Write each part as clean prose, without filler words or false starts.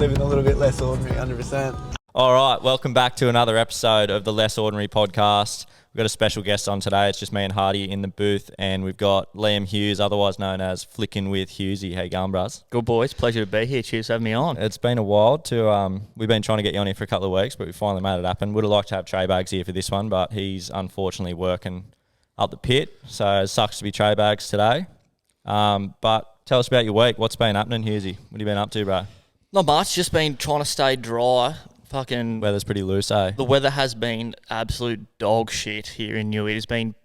living a little bit less ordinary, 100%. All right, welcome back to another episode of the Less Ordinary podcast. We've got a special guest on today. It's just me and Hardy in the booth, and we've got Liam Hughes, otherwise known as Flicken with Hughesy. How you going, bros? Good, boys. Pleasure to be here. Cheers for having me on. It's been a while we've been trying to get you on here for a couple of weeks, but we finally made it happen. Would have liked to have Trey Bags here for this one, but he's unfortunately working up the pit, so it sucks to be Trey Bags today. But tell us about your week. What's been happening, Hughesy? What have you been up to, bro? Not much. Just been trying to stay dry. Fucking Weather's pretty loose, eh? The weather has been absolute dog shit here in Newey. It's been,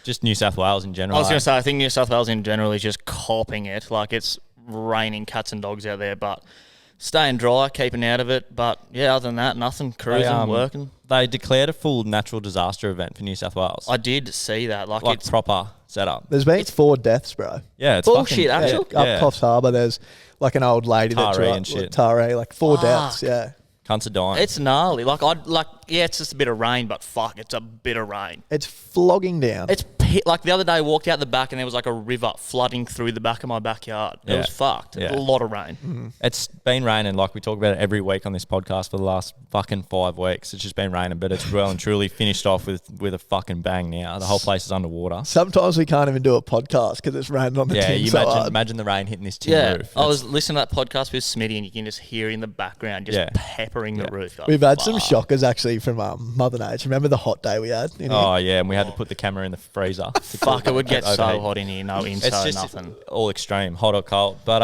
just New South Wales in general. I was going to say, I think New South Wales in general is just copping it. Like, it's raining cats and dogs out there, but staying dry, keeping out of it. But yeah, other than that, nothing. Cruising, working. They declared a full natural disaster event for New South Wales. I did see that. Like it's proper setup. There's been 4 deaths, bro. Yeah, it's bullshit, actually. Yeah, up Coffs Harbour, there's like an old lady Taree and shit. Taree, like 4 deaths, yeah. Cunts are dying. It's gnarly. It's just a bit of rain, but fuck, it's a bit of rain. It's flogging down. It's like the other day I walked out the back and there was like a river flooding through the back of my backyard. It was fucked. Yeah. A lot of rain. Mm-hmm. It's been raining, like we talk about it every week on this podcast for the last fucking 5 weeks. It's just been raining, but it's well and truly finished off with a fucking bang now. The whole place is underwater. Sometimes we can't even do a podcast because it's raining on the tin you so hard. imagine the rain hitting this tin roof. I was listening to that podcast with Smitty and you can just hear in the background just peppering the roof. Like, We've had some shockers actually from Mother Nature. Remember the hot day we had? And we had to put the camera in the freezer. Fuck, it would get so hot in here. No inside, it's just nothing. All extreme, hot or cold. But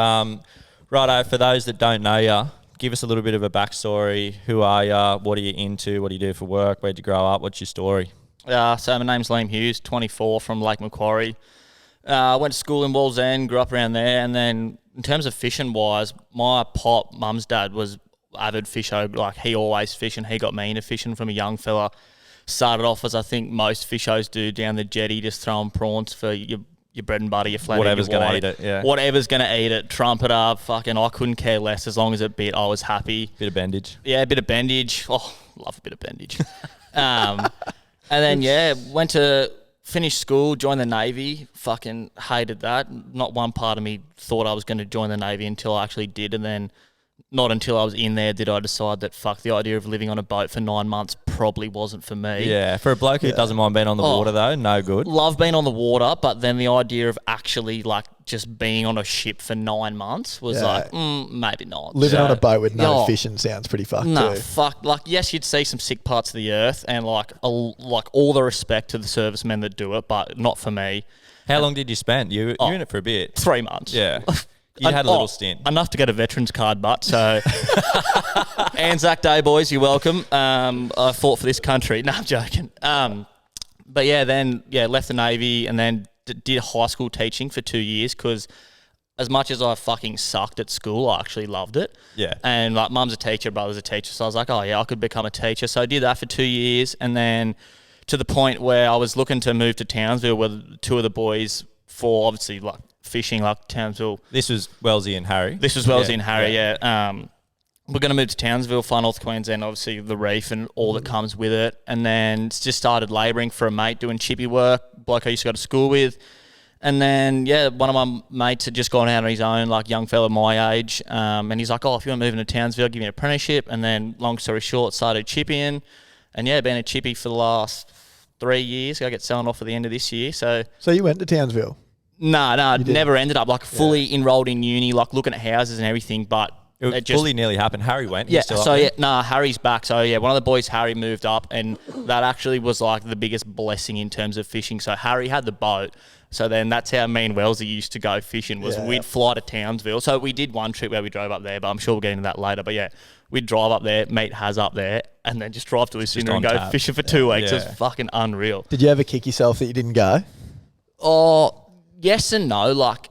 righto, for those that don't know you, give us a little bit of a backstory. Who are you? What are you into? What do you do for work? Where'd you grow up? What's your story? So my name's Liam Hughes, 24, from Lake Macquarie. Went to school in Wallsend, grew up around there, and then in terms of fishing wise, my mum's dad was avid fisho. Like, he always fished, and he got me into fishing from a young fella. Started off as I think most fishos do, down the jetty, just throwing prawns for your bread and butter, your flat. Whatever's going to eat it, yeah. Whatever's going to eat it, trump it up, fucking, I couldn't care less. As long as it bit, I was happy. Bit of bendage. Yeah, a bit of bendage. Oh, love a bit of bendage. And then, went to finish school, joined the Navy, fucking hated that. Not one part of me thought I was going to join the Navy until I actually did, and then not until I was in there did I decide that, fuck, the idea of living on a boat for 9 months probably wasn't for me. Yeah, for a bloke who doesn't mind being on the water, though, no good. Love being on the water, but then the idea of actually, like, just being on a ship for 9 months was maybe not. Living on a boat with no fishing sounds pretty fucked too. Fuck. Like, yes, you'd see some sick parts of the earth, and, like all the respect to the servicemen that do it, but not for me. How long did you spend? You're in it for a bit. 3 months. Yeah. You had a little stint. Enough to get a veterans card, but so Anzac Day, boys, you're welcome. I fought for this country. No, I'm joking. But left the Navy and then did high school teaching for 2 years because as much as I fucking sucked at school, I actually loved it. Yeah. And like, mum's a teacher, brother's a teacher, so I was like, oh yeah, I could become a teacher. So I did that for 2 years, and then to the point where I was looking to move to Townsville with 2 of the boys for obviously like fishing, like Townsville. This was Wellesley and Harry. We're going to move to Townsville, far north Queensland, obviously the reef and all that comes with it. And then just started labouring for a mate doing chippy work, bloke I used to go to school with. And then, one of my mates had just gone out on his own, like young fella my age. And he's like, oh, if you want to move into Townsville, I'll give you an apprenticeship. And then, long story short, started chipping. And been a chippy for the last 3 years. I get selling off at the end of this year. So you went to Townsville? No, never ended up. Like, fully enrolled in uni, like looking at houses and everything, but it just fully nearly happened. Harry went. Harry's back. So one of the boys, Harry, moved up, and that actually was like the biggest blessing in terms of fishing. So Harry had the boat. So then that's how me and Wellesley used to go fishing, was we'd fly to Townsville. So we did one trip where we drove up there, but I'm sure we'll get into that later. But we'd drive up there, meet Haz up there, and then just drive to Lucinda and go fishing for 2 weeks. It was fucking unreal. Did you ever kick yourself that you didn't go? Oh, yes and no. Like,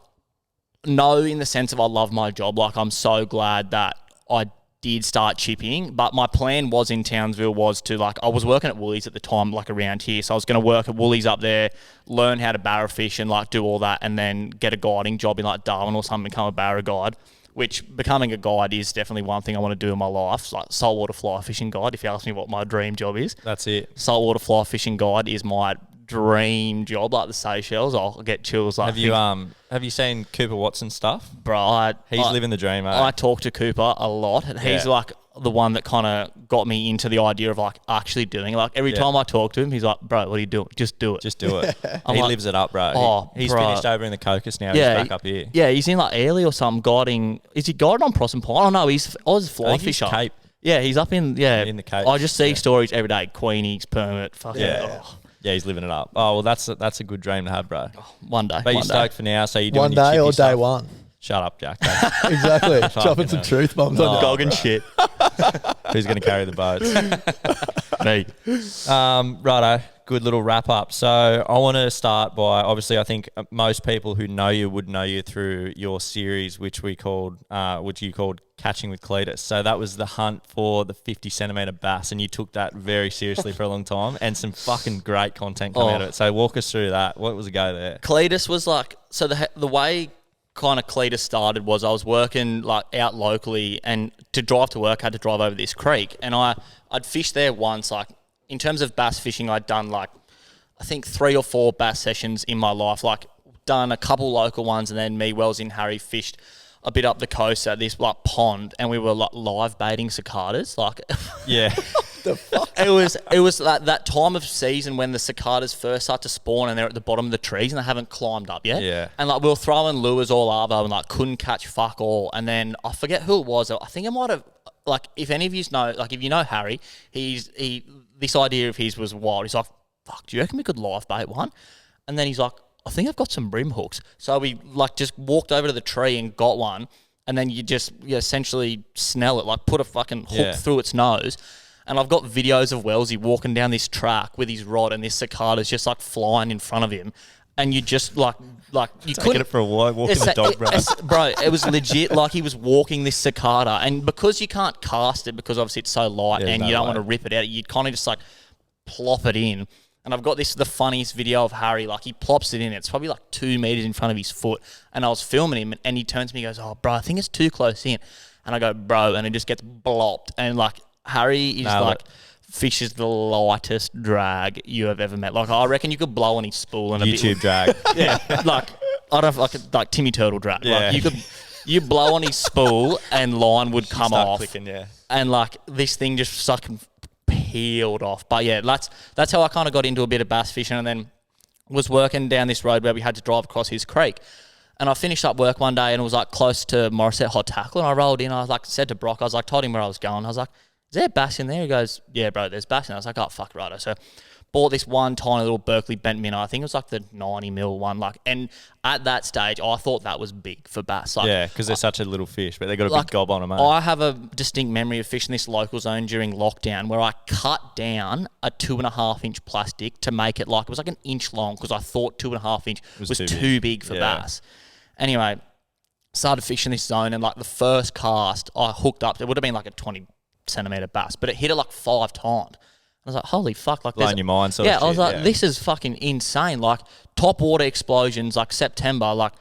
no, in the sense of I love my job. Like, I'm so glad that I did start chipping, but my plan was in Townsville was to, like, I was working at Woolies at the time, like around here, so I was going to work at Woolies up there, learn how to barra fish and like do all that, and then get a guiding job in like Darwin or something, become a barra guide, which becoming a guide is definitely one thing I want to do in my life, like saltwater fly fishing guide. If you ask me what my dream job is, that's it. Saltwater fly fishing guide is my dream job, like the Seychelles. I'll get chills. Like, have you seen Cooper Watson's stuff? Bro, he's living the dream, mate. I talk to Cooper a lot. He's like the one that kind of got me into the idea of like actually doing it. Like every time I talk to him, he's like, bro, what are you doing? Just do it. Just do it. He lives it up, bro. He's bro. finished over in the Cocos now. He's back up here. Yeah, he's in like Airlie or something guiding. Is he guiding on Proserpine? I don't know. He's Oz fly fisher. Cape. Yeah, he's up in in the Cape. I just see stories every day. Queenies, permit, fucking. Yeah. Yeah, he's living it up. Oh, well, that's a good dream to have, bro. One day. But you're stoked for now, so you're doing one your day or chippy stuff. day one. Shut up, Jack. Exactly. Dropping some truth bombs on Gog and shit. Who's going to carry the boats? Me. Righto. Good little wrap up. So I want to start by, obviously, I think most people who know you would know you through your series, which you called Catching with Cleatus. So that was the hunt for the 50 centimetre bass, and you took that very seriously for a long time, and some fucking great content come out of it. So walk us through that. What was the go there? Cleatus was like, so the way kind of Cleatus started was I was working like out locally, and to drive to work I had to drive over this creek, and I'd fished there once. Like in terms of bass fishing, I'd done like I think 3 or 4 bass sessions in my life, like done a couple local ones, and then me, Wells and Harry fished a bit up the coast at this like pond, and we were like live baiting cicadas. Like Yeah. The fuck? it was like that time of season when the cicadas first start to spawn, and they're at the bottom of the trees and they haven't climbed up yet. Yeah. And like we were throwing lures all over and like couldn't catch fuck all. And then I forget who it was. I think it might have, like, if any of you know, like if you know Harry, this idea of his was wild. He's like, fuck, do you reckon we could live bait one? And then he's like, I think I've got some brim hooks. So we like just walked over to the tree and got one, and then you essentially snell it, like put a fucking hook through its nose. And I've got videos of Wellesley walking down this track with his rod, and this cicada's just like flying in front of him, and you just like you couldn't Taking it for a walk, walking the dog, bro. Bro, it was legit like he was walking this cicada, and because you can't cast it because obviously it's so light and you don't want to rip it out, you kind of just like plop it in. And I've got the funniest video of Harry, like he plops it in. It's probably like 2 meters in front of his foot. And I was filming him, and he turns to me and goes, oh, bro, I think it's too close in. And I go, bro, and it just gets blopped. And like Harry is fishes the lightest drag you have ever met. Like I reckon you could blow on his spool and YouTube drag. Yeah, like I don't like Timmy Turtle drag. Yeah. Like you blow on his spool and line would come off. Clicking, yeah. And like this thing just fucking peeled off. But yeah, that's how I kind of got into a bit of bass fishing, and then was working down this road where we had to drive across his creek. And I finished up work one day, and it was like close to Morisset Hot Tackle, and I rolled in. I was like, said to Brock, I was like, told him where I was going. I was like, is there bass in there? He goes, yeah, bro, there's bass in there. I was like, oh, fuck, right. So bought this one tiny little Berkeley bent minnow. I think it was like the 90 mil one. Like, and at that stage, I thought that was big for bass. Like, yeah, because they're such a little fish, but they got a big gob on them. I have a distinct memory of fishing this local zone during lockdown, where I cut down a 2.5 inch plastic to make it like, it was like an inch long, because I thought 2.5 inch was too big for bass. Anyway, started fishing this zone, and like the first cast I hooked up, it would have been like a 20 centimetre bass, but it hit it like 5 times. I was like, holy fuck. Like, blowing your mind. I was like, this is fucking insane. Like top water explosions, like September, like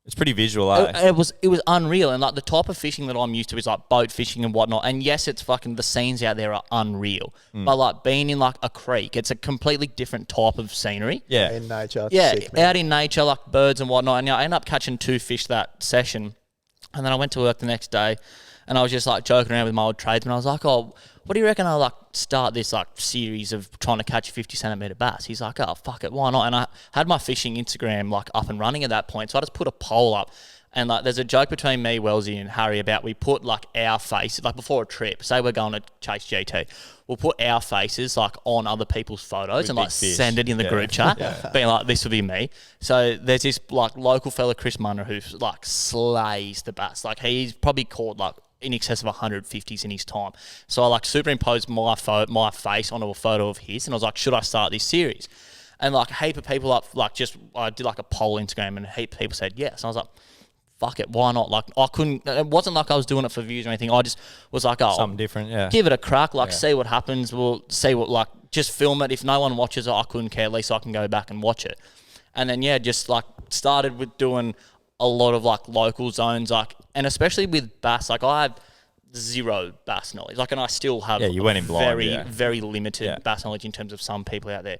it's pretty visual, eh? It was unreal. And like the type of fishing that I'm used to is like boat fishing and whatnot. And yes, it's fucking, the scenes out there are unreal. But like being in like a creek, it's a completely different type of scenery. Yeah. In nature. Yeah, Sick, man. out in nature, like birds and whatnot. And I ended up catching 2 fish that session. And then I went to work the next day, and I was just like joking around with my old tradesman. I was like, oh, what do you reckon I'll like start this like series of trying to catch a 50 centimetre bass? He's like, oh, fuck it, why not? And I had my fishing Instagram like up and running at that point. So I just put a poll up, and like there's a joke between me, Wellesley and Harry about we put like our faces, like before a trip, say we're going to chase GT, we'll put our faces like on other people's photos with and like fish. send it in the group chat, being like, this would be me. So there's this like local fella, Chris Munner, who like slays the bass. Like he's probably caught like in excess of 150s in his time. So I like superimposed my face onto a photo of his, and I was like, should I start this series? And like a heap of people up, like I did like a poll Instagram, and a heap of people said yes. And I was like, fuck it, why not? Like it wasn't like I was doing it for views or anything. I just was like, oh, something different, yeah. Give it a crack, like see what happens. We'll see what, like just film it. If no one watches it, I couldn't care. At least I can go back and watch it. And then just like started with doing a lot of like local zones, like, and especially with bass, like I have zero bass knowledge, like, and I still have you went in blind, very limited bass knowledge in terms of some people out there.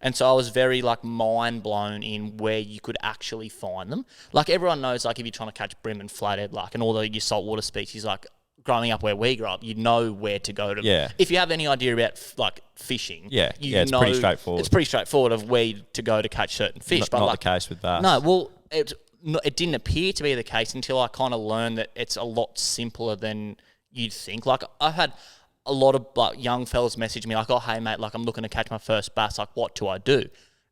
And so I was very like mind blown in where you could actually find them. Like everyone knows, like if you're trying to catch brim and flathead, like and all the your saltwater species, like growing up where we grew up, you know where to go to. Yeah. If you have any idea about like fishing, it's pretty straightforward. It's pretty straightforward of where to go to catch certain fish. But not like, the case with bass. No, well, it didn't appear to be the case until I kind of learned that it's a lot simpler than you'd think. Like I've had a lot of like young fellas message me like, oh, hey mate, like I'm looking to catch my first bass. Like, what do I do?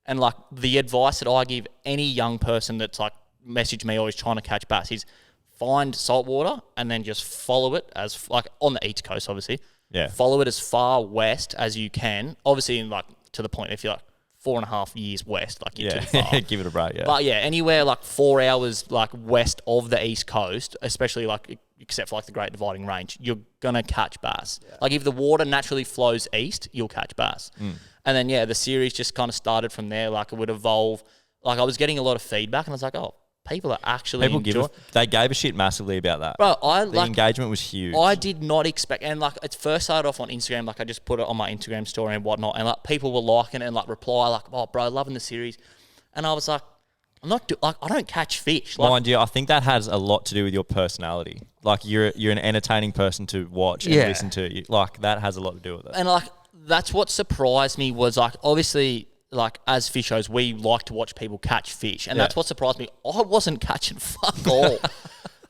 And like the advice that I give any young person that's like messaged me or is trying to catch bass is find saltwater and then just follow it as like on the East Coast, obviously. Yeah. Follow it as far west as you can. Obviously, like to the point if you're like 4.5 years west, like you're too far. Give it a break, yeah. But yeah, anywhere like 4 hours like west of the East Coast, especially like except for like the Great Dividing Range, you're gonna catch bass. Yeah. Like if the water naturally flows east, you'll catch bass. And then yeah, the series just kind of started from there. Like it would evolve. Like I was getting a lot of feedback, and I was like, oh, people are actually they gave a shit massively about that. Bro, the engagement was huge. I did not expect, and like it first started off on Instagram. Like I just put it on my Instagram story and whatnot, and like people were liking it and like reply like, oh, bro, loving the series, and I was like, I don't catch fish. Like, mind you, I think that has a lot to do with your personality. Like you're an entertaining person to watch and listen to. Like that has a lot to do with it. And like that's what surprised me was like obviously like as fishers we like to watch people catch fish, and that's what surprised me. I wasn't catching fuck all.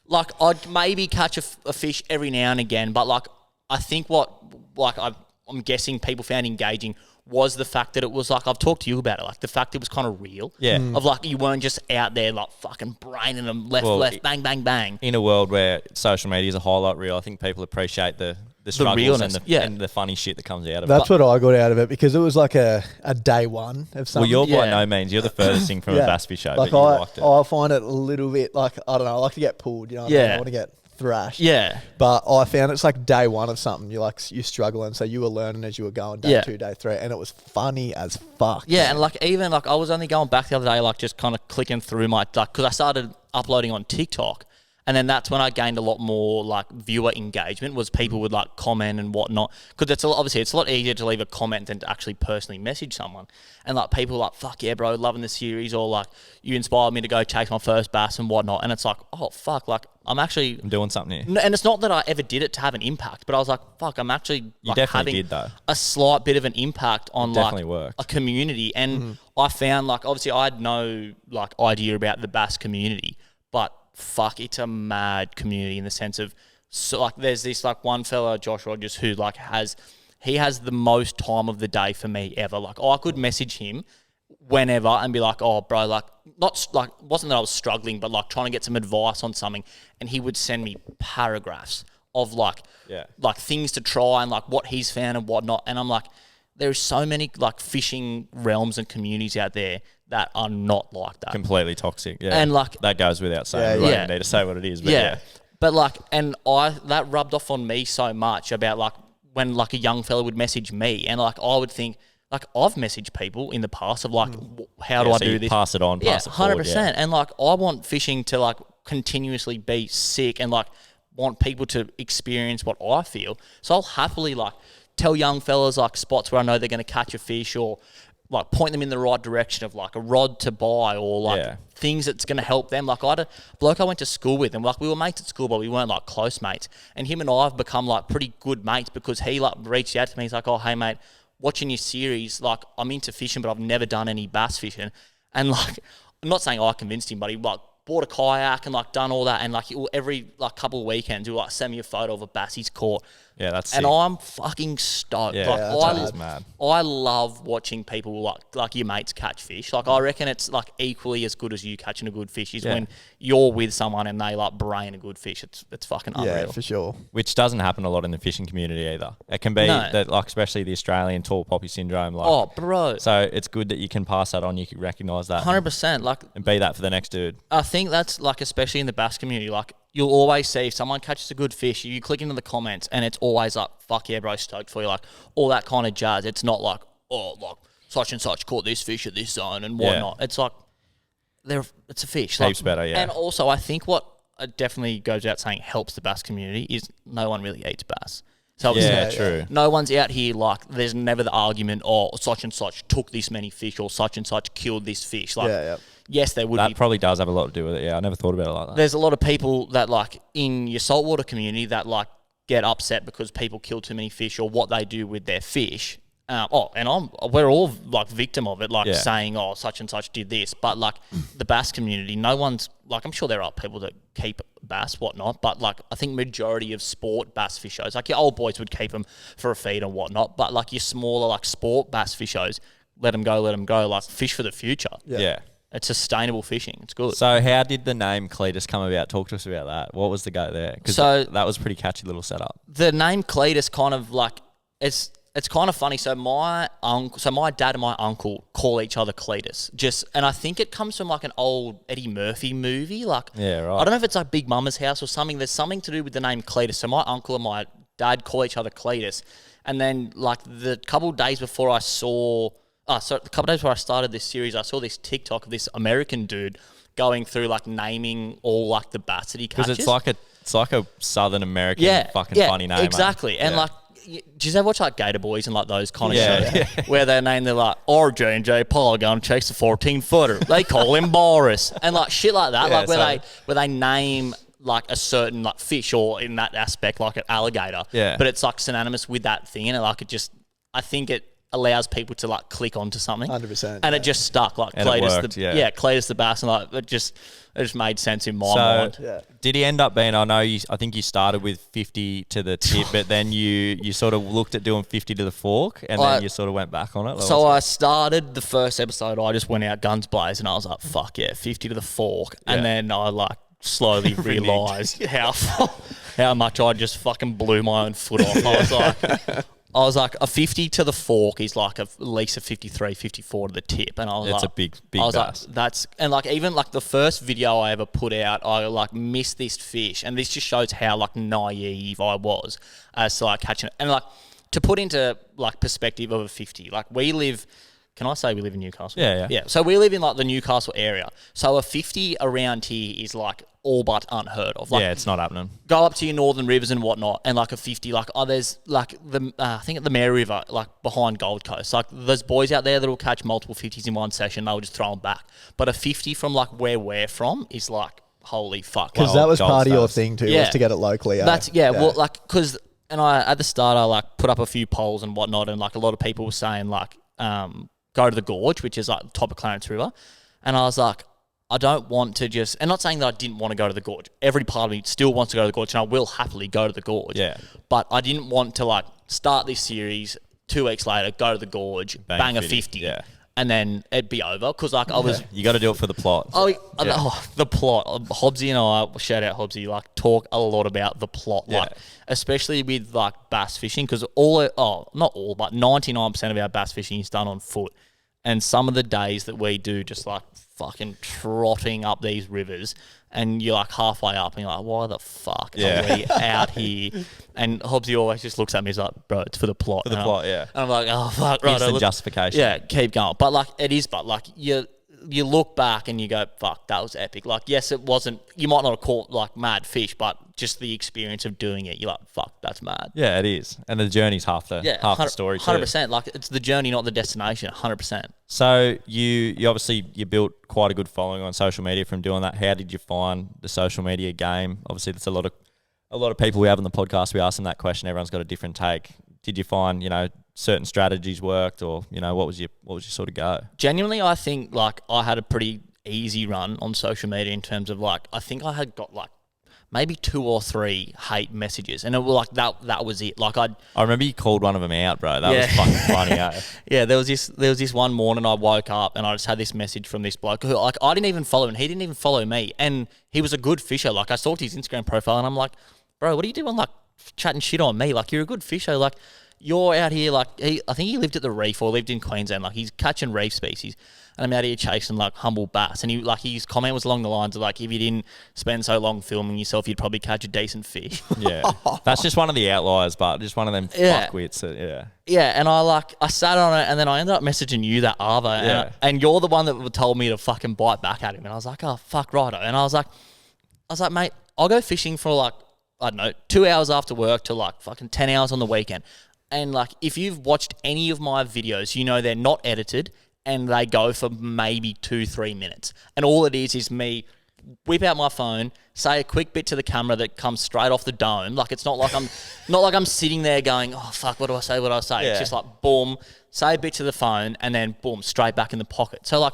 Like I'd maybe catch a fish every now and again, but like I think what like I'm guessing people found engaging was the fact that it was like, I've talked to you about it, like the fact it was kind of real. Yeah. Of like, you weren't just out there like fucking braining them left, bang, bang, bang. In a world where social media is a highlight reel, I think people appreciate the struggles realness, and the funny shit that comes out of it. That's what I got out of it, because it was like a day one of something. Well, you're by no means, you're the furthest thing from a bass fish show, like but you liked it. I find it a little bit like, I don't know, I like to get pulled, you know what I mean? I want to get thrashed. Yeah. But I found it's like day one of something. You're struggling. So you were learning as you were going, day 2, day 3. And it was funny as fuck. Yeah. And like, even like I was only going back the other day, like just kind of clicking through my, like, because I started uploading on TikTok. And then that's when I gained a lot more like viewer engagement, was people would like comment and whatnot. Because it's obviously it's a lot easier to leave a comment than to actually personally message someone. And like people are like, fuck yeah, bro, loving the series, or like you inspired me to go chase my first bass and whatnot. And it's like, oh fuck, like I'm doing something here. And it's not that I ever did it to have an impact, but I was like, fuck, I'm actually like having a slight bit of an impact on like a community. And I found like, obviously I had no like idea about the bass community, but fuck, it's a mad community in the sense of, so like there's this like one fella, Josh Rogers, who like has the most time of the day for me ever. Like I could message him whenever and be like, oh bro, like not like, wasn't that I was struggling, but like trying to get some advice on something, and he would send me paragraphs of like things to try and like what he's found and whatnot. And I'm like, there's so many like fishing realms and communities out there that are not like that. Completely toxic, yeah. And like that goes without saying. We don't need to say what it is, but yeah. But like, and that rubbed off on me so much about like when like a young fella would message me, and like I would think like I've messaged people in the past of like, how do I do this? Pass it on, pass it forward. 100%. Yeah. And like I want fishing to like continuously be sick, and like want people to experience what I feel. So I'll happily like tell young fellas like spots where I know they're going to catch a fish, or like point them in the right direction of like a rod to buy, or like things that's going to help them. Like I had a bloke I went to school with, and like we were mates at school, but we weren't like close mates. And him and I have become like pretty good mates because he like reached out to me. He's like, oh, hey mate, watching your series, like I'm into fishing, but I've never done any bass fishing. And like, I'm not saying I convinced him, but he like bought a kayak and like done all that. And like every like couple of weekends, he'll like send me a photo of a bass he's caught. Yeah, that's sick. And I'm fucking stoked. Yeah, like, that's mad. I love watching people like your mates catch fish. Like I reckon it's like equally as good as you catching a good fish is when you're with someone and they like brain a good fish. It's fucking unreal. Yeah, for sure. Which doesn't happen a lot in the fishing community either. It can be that like especially the Australian tall poppy syndrome. Like, oh, bro. So it's good that you can pass that on. You can recognise that. 100%. Like, and be that for the next dude. I think that's like especially in the bass community. Like you'll always see if someone catches a good fish, you click into the comments and it's always like, fuck yeah, bro, stoked for you. Like all that kind of jazz. It's not like, oh, like such and such caught this fish at this zone and whatnot. Yeah. It's like, it's a fish. Heaps better, yeah. And also I think what definitely goes out saying helps the bass community is no one really eats bass. So Yeah, true. no one's out here like, there's never the argument, oh, such and such took this many fish or such and such killed this fish. Like, yes, there would be. That probably does have a lot to do with it. Yeah, I never thought about it like that. There's a lot of people that like in your saltwater community that like get upset because people kill too many fish or what they do with their fish. We're all like victim of it, like saying, oh, such and such did this. But like the bass community, no one's like, I'm sure there are people that keep bass, whatnot. But like, I think majority of sport bass fishers, like your old boys would keep them for a feed and whatnot. But like your smaller like sport bass fishers, let them go, like fish for the future. Yeah. It's sustainable fishing. It's good. So how did the name Cleatus come about? Talk to us about that. What was the go there? Because that was a pretty catchy little setup. The name Cleatus kind of like, it's kind of funny. So my dad and my uncle call each other Cleatus. And I think it comes from like an old Eddie Murphy movie. Like, yeah, right. I don't know if it's like Big Mama's House or something. There's something to do with the name Cleatus. So my uncle and my dad call each other Cleatus. And then like the couple days before I started this series, I saw this TikTok of this American dude going through like naming all like the bass that he catches. Because it's like a Southern American funny name. Exactly. And like, do you ever watch like Gator Boys and like those kind of shows where they name they're like RJ&J Polygon chase a 14-footer. They call him Boris and like shit like that. Where they name like a certain like fish or in that aspect like an alligator. Yeah. But it's like synonymous with that thing and like I think it allows people to like click onto something 100%, and it just stuck like Cleatus Cleatus the bass, and like it just made sense in my mind. Did he end up being, I think you started with 50 to the tip, but then you sort of looked at doing 50 to the fork and then you sort of went back on it? So I started the first episode, I just went out guns blazing and I was like, fuck yeah, 50 to the fork. And then I like slowly realised how much I just fucking blew my own foot off. I was like, a 50 to the fork is like at least a 53, 54 to the tip. And I was it's like... a big bass. Like, and like even like the first video I ever put out, I like missed this fish. And this just shows how like naive I was as to like catching it. And like to put into like perspective of a 50, like we live... Can I say we live in Newcastle? Yeah. So we live in like the Newcastle area. So a 50 around here is like all but unheard of. Like, it's not happening. Go up to your northern rivers and whatnot, and like a 50, like there's like I think at the Mare River, like behind Gold Coast, like there's boys out there that will catch multiple 50s in one session. They'll just throw them back. But a 50 from like where we're from is like holy fuck. Because that was part of your thing too, was to get it locally. Well, like because at the start I like put up a few polls and whatnot, and like a lot of people were saying like go to the gorge, which is like the top of Clarence River, and I was like, I don't want to just... And not saying that I didn't want to go to the gorge. Every part of me still wants to go to the gorge, and I will happily go to the gorge. Yeah. But I didn't want to, like, start this series, 2 weeks later, go to the gorge, bang a 50, and then it'd be over. Because, like, I was... You got to do it for the plot. The plot. Hobbsy and I, shout out Hobbsy, like, talk a lot about the plot. Like, especially with, like, bass fishing. Because not all, but 99% of our bass fishing is done on foot. And some of the days that we do just, like, fucking trotting up these rivers, and you're like halfway up and you're like, why the fuck are we out here? And Hobbsy always just looks at me, he's like, bro, it's for the plot. And I'm like, oh fuck, right. Instant justification. Yeah, keep going. But like it is, but like you look back and you go, fuck, that was epic. Like, yes, it wasn't, you might not have caught like mad fish, but just the experience of doing it, you're like, fuck, that's mad. Yeah, it is. And the journey's half the story too. 100%. Like, it's the journey, not the destination, 100%. So you obviously, you built quite a good following on social media from doing that. How did you find the social media game? Obviously, there's a lot of people we have on the podcast, we ask them that question. Everyone's got a different take. Did you find, certain strategies worked, or, what was your sort of go? Genuinely, I think, like, I had a pretty easy run on social media in terms of, like, I think I had got, like, maybe 2 or 3 hate messages, and it was like that was it. Like I remember you called one of them out, bro. That was fucking funny. Yeah, there was this one morning I woke up and I just had this message from this bloke who, like, I didn't even follow him, he didn't even follow me, and he was a good fisher. Like, I stalked his Instagram profile and I'm like, bro, what are you doing, like, chatting shit on me? Like, you're a good fisher. Like, you're out here, like, I think he lived at the reef or lived in Queensland. Like, he's catching reef species. And I'm out here chasing, like, humble bass. And his comment was along the lines of, like, if you didn't spend so long filming yourself, you'd probably catch a decent fish. Yeah. That's just one of the outliers, but just one of them fuckwits. Yeah, and I sat on it, and then I ended up messaging you that Arvo. And you're the one that told me to fucking bite back at him. And I was like, oh, fuck, righto. And I was like, mate, I'll go fishing for, like, I don't know, 2 hours after work to like fucking 10 hours on the weekend. And like, if you've watched any of my videos, you know they're not edited and they go for maybe 2-3 minutes. And all it is me whip out my phone, say a quick bit to the camera that comes straight off the dome. Like, it's not like I'm sitting there going, oh fuck, what do I say? Yeah. It's just like boom, say a bit to the phone and then boom, straight back in the pocket. So like,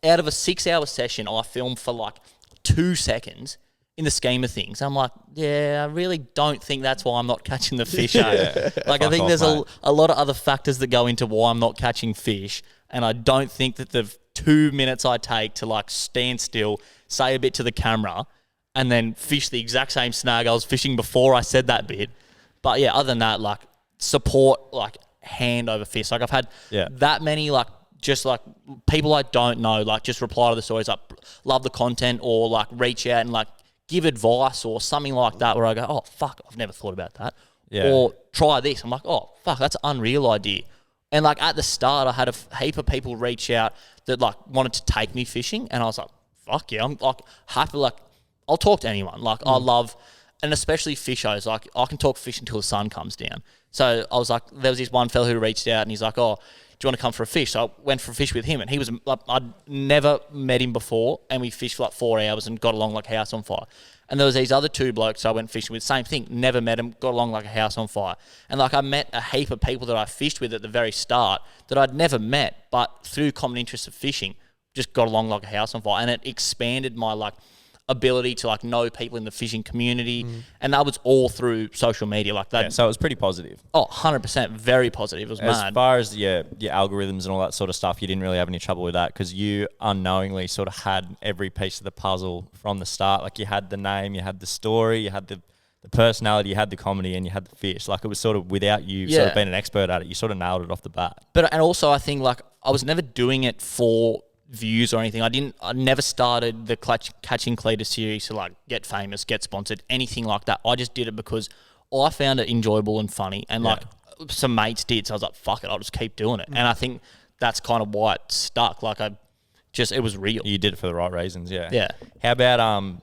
out of a 6-hour session, I filmed for like 2 seconds. In the scheme of things, I'm like, yeah, I really don't think that's why I'm not catching the fish. Like, I think there's a lot of other factors that go into why I'm not catching fish, and I don't think that the 2 minutes I take to like stand still, say a bit to the camera, and then fish the exact same snag I was fishing before I said that bit. But yeah, other than that, like support, like hand over fist. Like I've had that many like just like people I don't know, like just reply to the stories, like love the content, or like reach out and like give advice or something like that, where I go, oh, fuck, I've never thought about that. Yeah. Or try this. I'm like, oh, fuck, that's an unreal idea. And like at the start, I had a heap of people reach out that like wanted to take me fishing. And I was like, fuck yeah, I'm like happy. Like I'll talk to anyone. Like I love, and especially fishers, like I can talk fish until the sun comes down. So I was like, there was this one fella who reached out and he's like, oh, do you want to come for a fish? So I went for a fish with him, and he was like, I'd never met him before, and we fished for like 4 hours and got along like a house on fire. And there was these other 2 blokes I went fishing with, same thing, never met them, got along like a house on fire. And like I met a heap of people that I fished with at the very start that I'd never met, but through common interests of fishing, just got along like a house on fire. And it expanded my like ability to like know people in the fishing community, and that was all through social media. Like that, so it was pretty positive. Oh, 100%, very positive. It was as mad. Far as your algorithms and all that sort of stuff, you didn't really have any trouble with that because you unknowingly sort of had every piece of the puzzle from the start. Like you had the name, you had the story, you had the personality, you had the comedy, and you had the fish. Like it was sort of without you sort of being an expert at it, you sort of nailed it off the bat. And also I think like I was never doing it for views or anything. I never started the Catching Cleatus series to like get famous, get sponsored, anything like that. I just did it because I found it enjoyable and funny, and like some mates did, so I was like, fuck it, I'll just keep doing it. And I think that's kind of why it stuck. Like it was real. You did it for the right reasons. Yeah. How about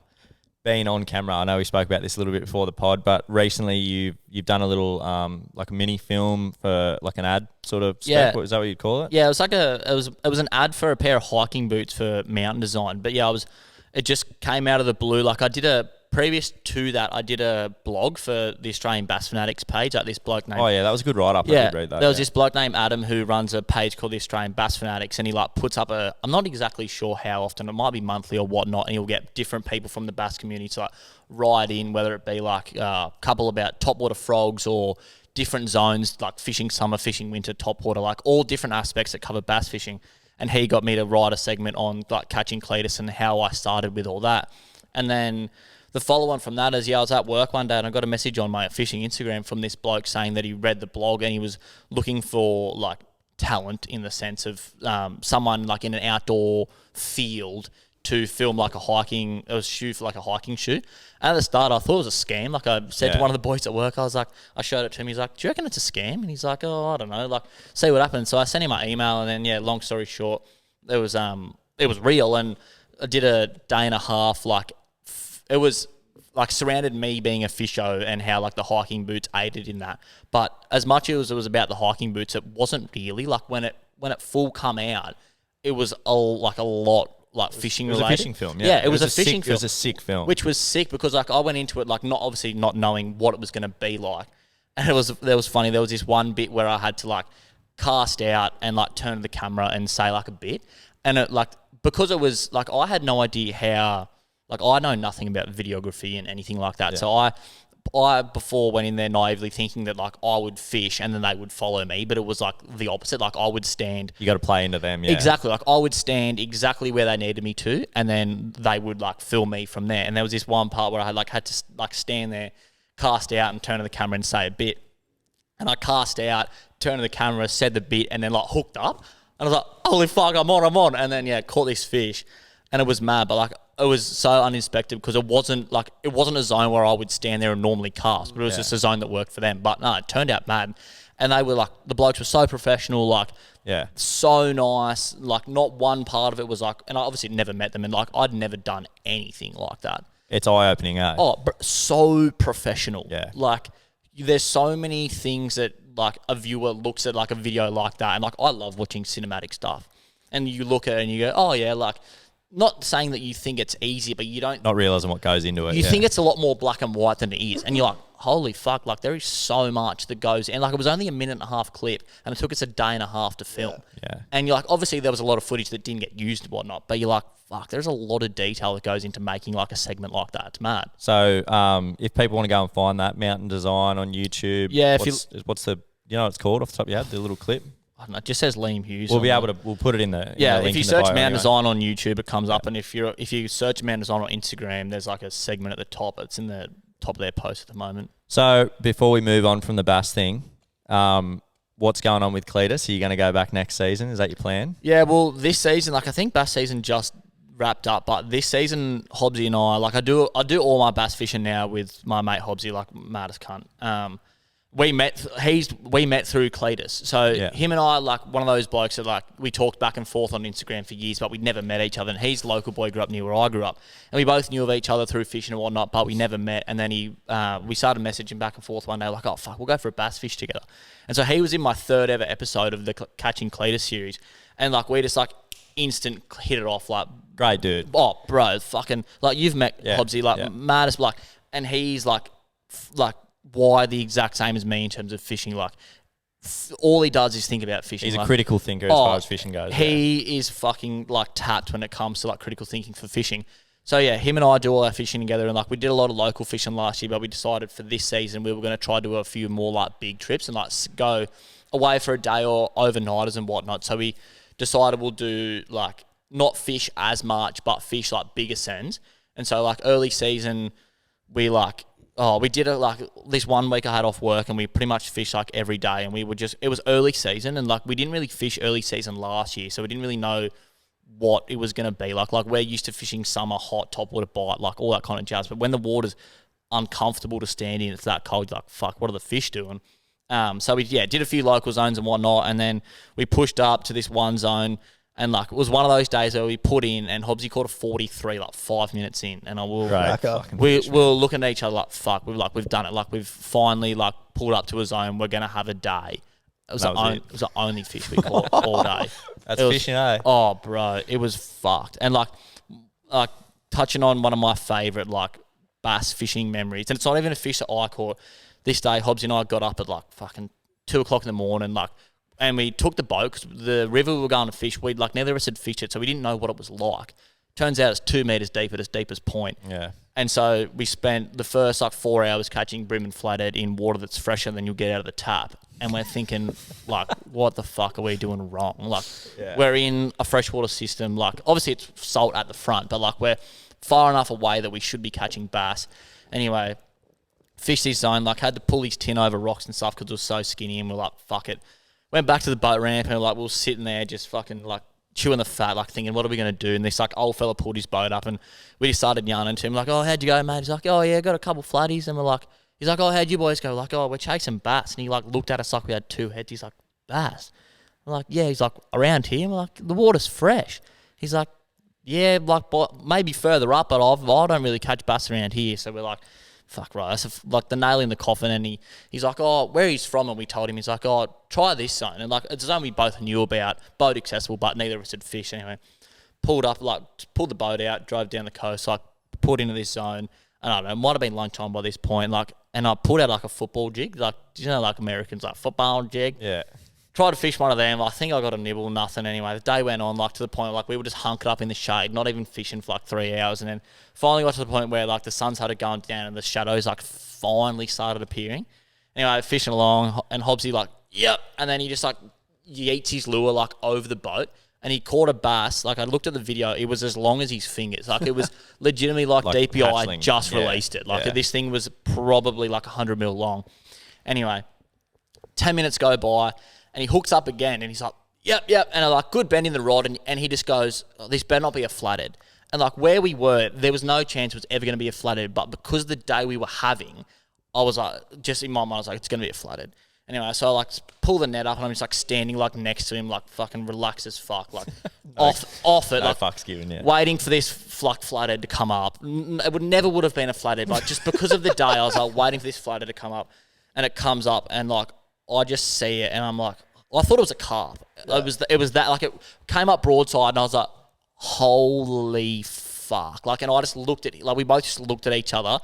being on camera? I know we spoke about this a little bit before the pod, but recently you've done a little like a mini film for like an ad sort of spec. Yeah. Is that what you'd call it? Yeah, it was like it was an ad for a pair of hiking boots for mountain design. But yeah, it just came out of the blue. Like previous to that, I did a blog for the Australian Bass Fanatics page. Like this bloke named... Oh yeah, that was a good write-up. Yeah, I did read that. There was this bloke named Adam who runs a page called the Australian Bass Fanatics, and he like puts up I'm not exactly sure how often, it might be monthly or whatnot, and he'll get different people from the bass community to like write in, whether it be like a couple about topwater frogs or different zones, like fishing summer, fishing winter, topwater, like all different aspects that cover bass fishing. And he got me to write a segment on like catching Cleatus and how I started with all that. And then the follow-on from that is, I was at work one day and I got a message on my fishing Instagram from this bloke saying that he read the blog and he was looking for like talent in the sense of someone like in an outdoor field to film like a shoot for like a hiking shoot. And at the start, I thought it was a scam. Like I said to one of the boys at work, I showed it to him. He's like, do you reckon it's a scam? And he's like, oh, I don't know. Like, see what happens. So I sent him my email, and then, long story short, it was real. And I did a day and a half, like, it was like surrounded me being a fisho and how like the hiking boots aided in that. But as much as it was about the hiking boots, it wasn't really. Like when it full come out, it was a lot like fishing related. It was a fishing film, yeah. It was a fishing film. It was a sick film. Which was sick because like I went into it like not knowing what it was going to be like. And it was funny. There was this one bit where I had to like cast out and like turn to the camera and say like a bit. And it like, because it was like, I had no idea how, like I know nothing about videography and anything like that. Yeah. So I before went in there naively thinking that like I would fish and then they would follow me, but it was like the opposite. Like I would stand. You got to play into them, yeah. Exactly. Like I would stand exactly where they needed me to, and then they would like film me from there. And there was this one part where I had to like stand there, cast out, and turn to the camera and say a bit. And I cast out, turned to the camera, said the bit, and then like hooked up. And I was like, holy fuck, I'm on. And then caught this fish, and it was mad, but like. It was so uninspected because it wasn't a zone where I would stand there and normally cast, but it was just a zone that worked for them. But no, it turned out mad. And they were like, the blokes were so professional, like, so nice. Like, not one part of it was like, and I obviously never met them, and like, I'd never done anything like that. It's eye-opening, eh? Oh, so professional. Yeah. Like, there's so many things that, like, a viewer looks at, like, a video like that. And, like, I love watching cinematic stuff. And you look at it and you go, oh, yeah, like, not saying that you think it's easy, but you don't... Not realising what goes into it. You think it's a lot more black and white than it is. And you're like, holy fuck, like, there is so much that goes in. Like, it was only a 1.5-minute clip, and it took us a day and a half to film. Yeah. And you're like, obviously, there was a lot of footage that didn't get used and whatnot, but you're like, fuck, there's a lot of detail that goes into making, like, a segment like that. It's mad. So, if people want to go and find that Mountain Design on YouTube, Yeah, what's the, you know what it's called off the top of your head, the little clip? I don't know, it just says Liam Hughes. We'll put it in the if you search Mountain Design on YouTube, it comes up, and if you search Mountain Design on Instagram, there's like a segment at the top. It's in the top of their post at the moment. So before we move on from the bass thing, what's going on with Cleatus? Are you going to go back next season? Is that your plan? Yeah, well, this season, like, I think bass season just wrapped up, but this season, Hobbsy and I, like, I do all my bass fishing now with my mate Hobbsy, like, maddest cunt. We met through Cleatus. So him and I, like, one of those blokes that, like, we talked back and forth on Instagram for years, but we'd never met each other. And he's a local boy, grew up near where I grew up. And we both knew of each other through fishing and whatnot, but we never met. And then we started messaging back and forth one day, like, oh, fuck, we'll go for a bass fish together. And so he was in my 3rd ever episode of the Catching Cleatus series. And, like, we just, like, instant hit it off, like... Great dude. Oh, bro, fucking... Like, you've met Hobbsy, like, maddest, like... And he's, like... why the exact same as me in terms of fishing. Like, all he does is think about fishing. He's like, a critical thinker as far as fishing goes. He is fucking, like, tapped when it comes to, like, critical thinking for fishing. So, yeah, him and I do all our fishing together, and, like, we did a lot of local fishing last year, but we decided for this season we were going to try to do a few more, like, big trips and, like, go away for a day or overnighters and whatnot. So we decided we'll do, like, not fish as much, but fish, like, bigger sends. And so, like, early season, we, like... Oh, we did it, like, this 1 week I had off work, and we pretty much fished, like, every day, and we would just... It was early season, and, like, we didn't really fish early season last year, so we didn't really know what it was going to be. Like, we're used to fishing summer, hot, topwater bite, like, all that kind of jazz, but when the water's uncomfortable to stand in, it's that cold, like, fuck, what are the fish doing? So we, did a few local zones and whatnot, and then we pushed up to this one zone, and, like, it was one of those days where we put in, and Hobbsy caught a 43, like, 5 minutes in. And we were looking at each other like, fuck, we've done it. Like, we've finally, like, pulled up to a zone. We're going to have a day. It was the only fish we caught all day. That's fishing, eh? Oh, bro, it was fucked. And, like, touching on one of my favourite, like, bass fishing memories, and it's not even a fish that I caught. This day, Hobbsy and I got up at, like, fucking 2 o'clock in the morning, like, and we took the boat because the river we were going to fish, we'd, like, neither of us had fished it, so we didn't know what it was like. Turns out it's 2 meters deep at its deepest point. Yeah. And so we spent the first, like, 4 hours catching brim and flathead in water that's fresher than you'll get out of the tap. And we're thinking, like, what the fuck are we doing wrong? Like, we're in a freshwater system. Like, obviously it's salt at the front, but, like, we're far enough away that we should be catching bass. Anyway, fished this zone, like, had to pull his tin over rocks and stuff because it was so skinny, and we're like, fuck it. Went back to the boat ramp, and, like, we were sitting there just fucking, like, chewing the fat, like, thinking, what are we going to do? And this, like, old fella pulled his boat up, and we just started yarning to him, like, oh, how'd you go, mate? He's like, oh, yeah, got a couple flatties. And we're like, he's like, oh, how'd you boys go? Like, oh, we're chasing bass. And he, like, looked at us like we had 2 heads. He's like, bass? I'm like, yeah. He's like, around here? I'm like, the water's fresh. He's like, yeah, like, maybe further up, but I don't really catch bass around here. So we're like, fuck, right, that's like the nail in the coffin. And he's like, oh, where he's from, and we told him, he's like, oh, try this zone. And, like, it's a zone we both knew about, boat accessible, but neither of us had fished anyway. Pulled up, like, pulled the boat out, drove down the coast, like, put into this zone. And I don't know, it might have been lunchtime by this point, like, and I pulled out, like, a football jig, like, you know, like Americans, like, football jig. Yeah. Tried to fish one of them. I think I got a nibble, nothing anyway. The day went on, like, to the point where, like, we were just hunkered up in the shade, not even fishing for, like, 3 hours. And then finally got to the point where, like, the sun started going down and the shadows, like, finally started appearing. Anyway, fishing along, and Hobbsy, like, yep. And then he just, like, yeets his lure, like, over the boat. And he caught a bass. Like, I looked at the video. It was as long as his fingers. Like, it was legitimately like DPI just released it. Like, this thing was probably, like, 100 mil long. Anyway, 10 minutes go by. And he hooks up again, and he's like, yep. And I'm like, good bend in the rod. And he just goes, oh, this better not be a flathead. And, like, where we were, there was no chance it was ever going to be a flathead. But because of the day we were having, I was like, just in my mind, I was like, it's going to be a flathead. Anyway, so I like pull the net up and I'm just like standing like next to him, like fucking relaxed as fuck, like off it, No like fucks given, yeah. waiting for this flathead to come up. It never would have been a flathead, but just because of the day, I was like waiting for this flathead to come up, and it comes up, and like I just see it, and I'm like, I thought it was a carp. Yeah. It was that like it came up broadside, and I was like, holy fuck! Like, and I just looked at like we both just looked at each other.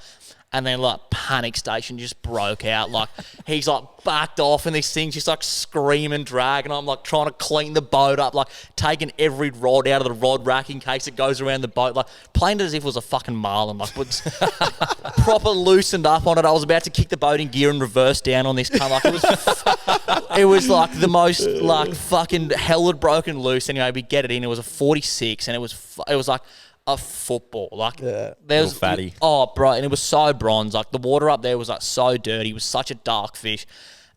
And then, like, panic station just broke out. Like, he's, like, backed off and this thing's just, like, screaming drag. And I'm, like, trying to clean the boat up, like, taking every rod out of the rod rack in case it goes around the boat. Like, playing it as if it was a fucking marlin. Like, proper loosened up on it. I was about to kick the boat in gear and reverse down on this cunt. Like, it was, like, the most, like, fucking hell had broken loose. Anyway, we get it in. It was a 46 and it was like, a football, like there was fatty. Oh, bro, and it was so bronze. Like the water up there was like so dirty. It was such a dark fish,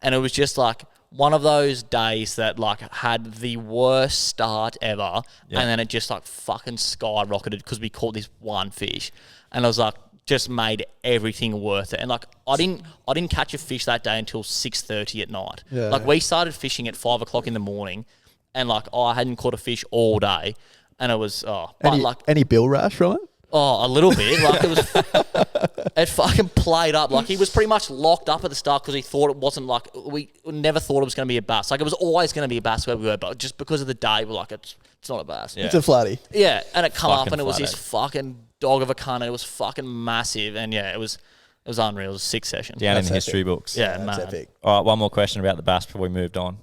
and it was just like one of those days that like had the worst start ever, and then it just like fucking skyrocketed because we caught this one fish, and I was like just made everything worth it. And like I didn't catch a fish that day until 6:30 at night. Yeah. Like we started fishing at 5 o'clock in the morning, and like I hadn't caught a fish all day. And it was, any bill rash from it? Oh, a little bit. Like it was, it fucking played up. Like he was pretty much locked up at the start because he thought it wasn't like, we never thought it was going to be a bass. Like it was always going to be a bass where we were, but just because of the day, we're like, it's not a bass. Yeah. It's a flatty. Yeah. And it come up and it was this fucking dog of a cunt. And it was fucking massive. And yeah, it was unreal. It was 6 sessions. Down in the history books. Yeah, that's epic. All right, one more question about the bass before we moved on.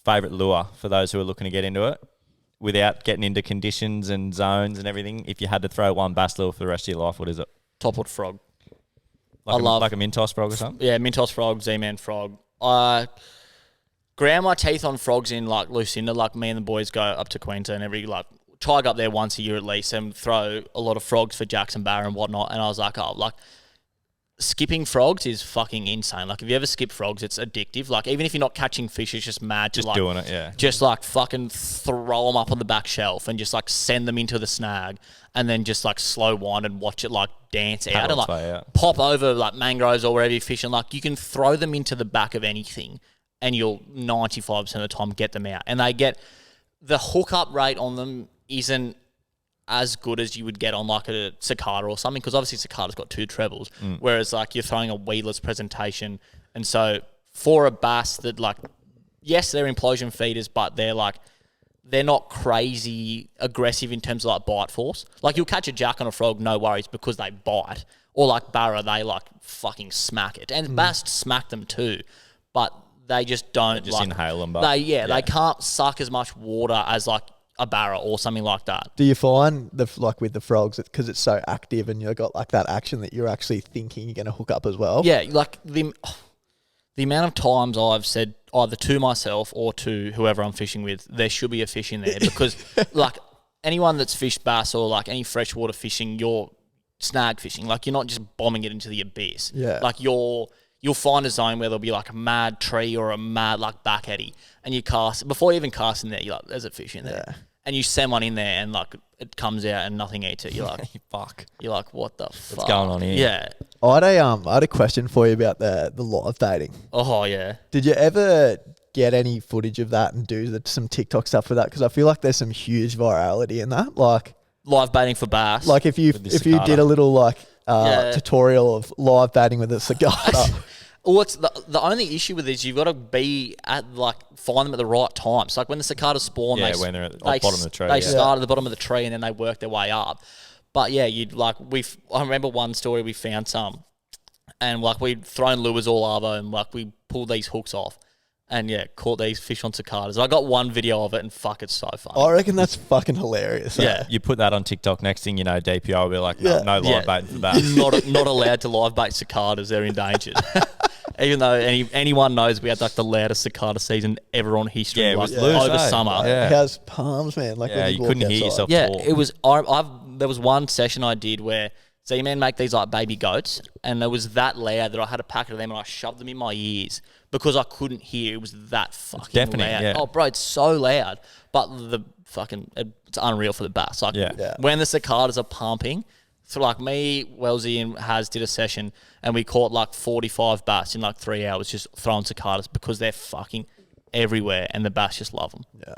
Favourite lure for those who are looking to get into it? Without getting into conditions and zones and everything, if you had to throw one bass lure for the rest of your life, what is it? Topwood frog. Like a Mintos frog or something? Yeah, Mintos frog, Z-Man frog. I ground my teeth on frogs in like Lucinda. Like me and the boys go up to Queensland try to go up there once a year at least and throw a lot of frogs for Jackson Barra and whatnot. And I was like, skipping frogs is fucking insane. Like, if you ever skip frogs, it's addictive. Like, even if you're not catching fish, it's just mad. Just doing it, yeah. Just, like, fucking throw them up on the back shelf and just, like, send them into the snag and then just, like, slow wind and watch it, like, dance out and, like, pop over, like, mangroves or wherever you're fishing. Like, you can throw them into the back of anything and you'll 95% of the time get them out. And they get... The hookup rate on them isn't as good as you would get on like a cicada or something, because obviously cicada's got 2 trebles, whereas like you're throwing a weedless presentation. And so for a bass that like, yes, they're implosion feeders, but they're not crazy aggressive in terms of like bite force. Like you'll catch a jack on a frog, no worries, because they bite. Or like Barra, they like fucking smack it. And bass smack them too, but they just don't. They just inhale them. But they can't suck as much water as like a Barra or something like that. Do you find with the frogs, because it's so active and you've got like that action that you're actually thinking you're going to hook up as well? Yeah, like the amount of times I've said either to myself or to whoever I'm fishing with, there should be a fish in there, because like anyone that's fished bass or like any freshwater fishing, you're snag fishing. Like you're not just bombing it into the abyss. Yeah. Like you'll find a zone where there'll be like a mad tree or a mad like back eddy, and you cast, before you even cast in there, you're like, there's a fish in there. Yeah. And you send one in there and like it comes out and nothing eats it. You're like, fuck. You're like, what the fuck? What's going on here? Yeah. I had a question for you about the live baiting. Oh yeah. Did you ever get any footage of that and do some TikTok stuff with that? Because I feel like there's some huge virality in that. Like live baiting for bass. Like if you did a little like tutorial of live baiting with a cicada. Well, it's the only issue with this, you've got to be at find them at the right time. So like when the cicadas spawn, when they're at the bottom of the tree. They start at the bottom of the tree and then they work their way up. But yeah, I remember one story, we found some, and like we'd thrown lures all over and like we pulled these hooks off, and yeah, caught these fish on cicadas. I got one video of it and fuck, it's so funny. I reckon that's fucking hilarious. Yeah. You put that on TikTok, next thing you know, DPI will be like, no live baiting for bass. Not allowed to live bait cicadas, they're endangered. Even though anyone knows we had like the loudest cicada season ever on history, it was over summer. Yeah. It has palms, man. Like you couldn't hear yourself talk. It was. There was one session I did where Z-Man make these like baby goats, and it was that loud that I had a packet of them and I shoved them in my ears because I couldn't hear. It was that fucking loud. Yeah. Oh, bro, it's so loud. But it's unreal for the bass. Like when the cicadas are pumping, So like me, Wellesley and Haz did a session and we caught like 45 bass in like 3 hours just throwing cicadas because they're fucking everywhere and the bass just love them. Yeah.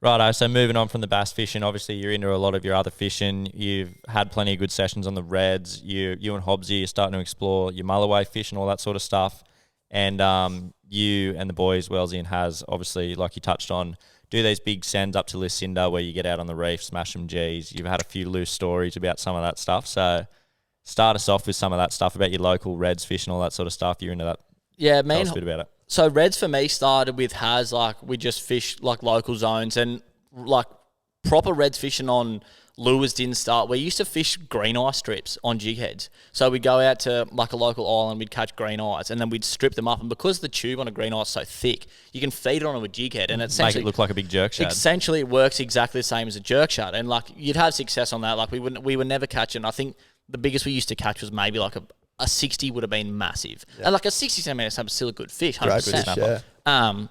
Righto, so moving on from the bass fishing, obviously you're into a lot of your other fishing. You've had plenty of good sessions on the reds. You and Hughesy are starting to explore your mulloway fish and all that sort of stuff. And you and the boys, Wellesley and Haz, obviously, like you touched on, do these big sends up to Lucinda where you get out on the reef, smash some G's. You've had a few loose stories about some of that stuff. So start us off with some of that stuff about your local reds fish and all that sort of stuff. You're into that. Yeah, Tell us a bit about it. So reds for me started with Haz, like we just fished like local zones and like proper reds fishing on lures didn't start. We used to fish green eye strips on jig heads. So we'd go out to like a local island, we'd catch green eyes and then we'd strip them up. And because the tube on a green eye is so thick, you can feed it on a jig head and it Make it look like a big jerk shad. Essentially it works exactly the same as a jerk shad. And like you'd have success on that. Like we were never catching, I think the biggest we used to catch was maybe like a 60 would have been massive. Yeah. And like a 60 centimetre snapper is still a good fish, 100%. Fish, yeah.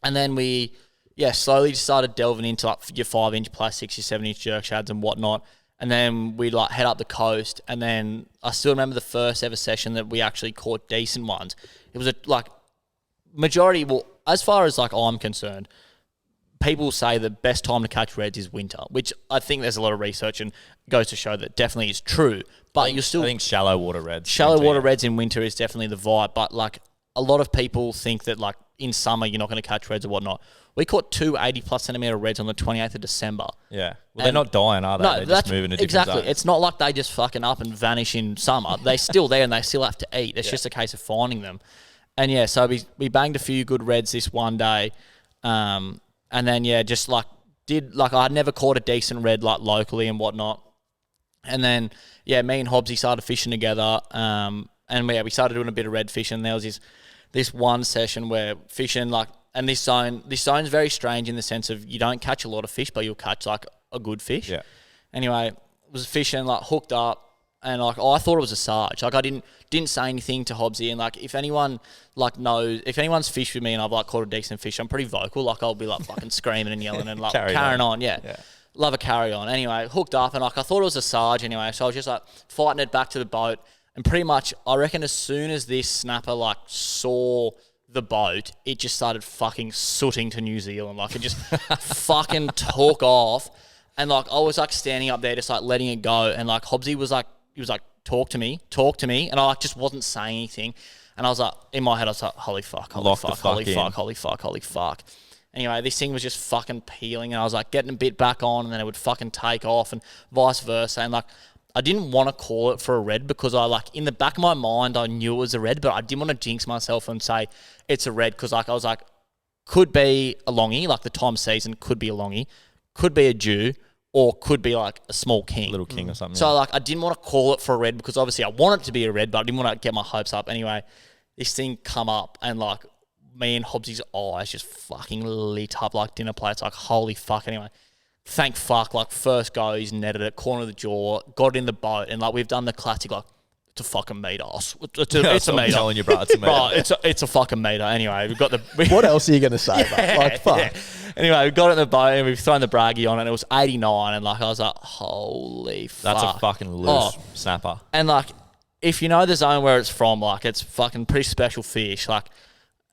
And then we, slowly just started delving into like your 5-inch plus 67-inch jerk shads and whatnot. And then we'd like head up the coast. And then I still remember the first ever session that we actually caught decent ones. It was majority, well, as far as like I'm concerned, people say the best time to catch reds is winter, which I think there's a lot of research and goes to show that definitely is true. But I think shallow water reds. Shallow water reds in winter is definitely the vibe. But like a lot of people think that like in summer you're not going to catch reds or whatnot. We caught 2 80-plus centimetre reds on the 28th of December. Yeah. Well, they're not dying, are they? No, they're just moving to different zones. It's not like they just fucking up and vanish in summer. They're still there and they still have to eat. It's just a case of finding them. And so we banged a few good reds this one day. And then, just like I'd never caught a decent red like locally and whatnot. And then, me and Hughesy started fishing together. And we started doing a bit of red fishing. There was this one session where fishing like, and this zone's very strange in the sense of you don't catch a lot of fish, but you'll catch like a good fish. Yeah. Anyway, was fishing like hooked up, and like I thought it was a sarge. Like I didn't say anything to Hughesy, and like if anyone like knows, if anyone's fished with me and I've like caught a decent fish, I'm pretty vocal. Like I'll be like fucking screaming and yelling and like carrying on. Yeah. Love a carry on. Anyway, hooked up, and like I thought it was a sarge. Anyway, so I was just like fighting it back to the boat, and pretty much I reckon as soon as this snapper like saw the boat, it just started fucking sooting to New Zealand. Like it just fucking took off. And like I was like standing up there just like letting it go. And like Hughesy was like, talk to me. And I like just wasn't saying anything. And I was like, in my head, I was like, holy fuck. Anyway, this thing was just fucking peeling. And I was like getting a bit back on and then it would fucking take off and vice versa. And like, I didn't want to call it for a red because I like in the back of my mind I knew it was a red, but I didn't want to jinx myself and say it's a red because like I was like could be a longie, like the time season could be a longie, could be a Jew, or could be like a small king, little king or something. So like I didn't want to call it for a red because obviously I want it to be a red, but I didn't want to get my hopes up. Anyway, this thing come up and like me and Hughesy's eyes just fucking lit up like dinner plates. Like holy fuck. Anyway. Thank fuck, like first go, he's netted it, corner of the jaw, got it in the boat, and like we've done the classic, like, it's a fucking meter. It's a meter. I'm telling you, bro, it's a meter. Bro, it's a fucking meter. Anyway, we've got the... What else are you going to say, bro? Like, fuck. Yeah. Anyway, we got it in the boat, and we've thrown the braggie on, and it was 89, and like I was like, holy fuck. That's a fucking loose snapper. And like, if you know the zone where it's from, like, it's fucking pretty special fish, like...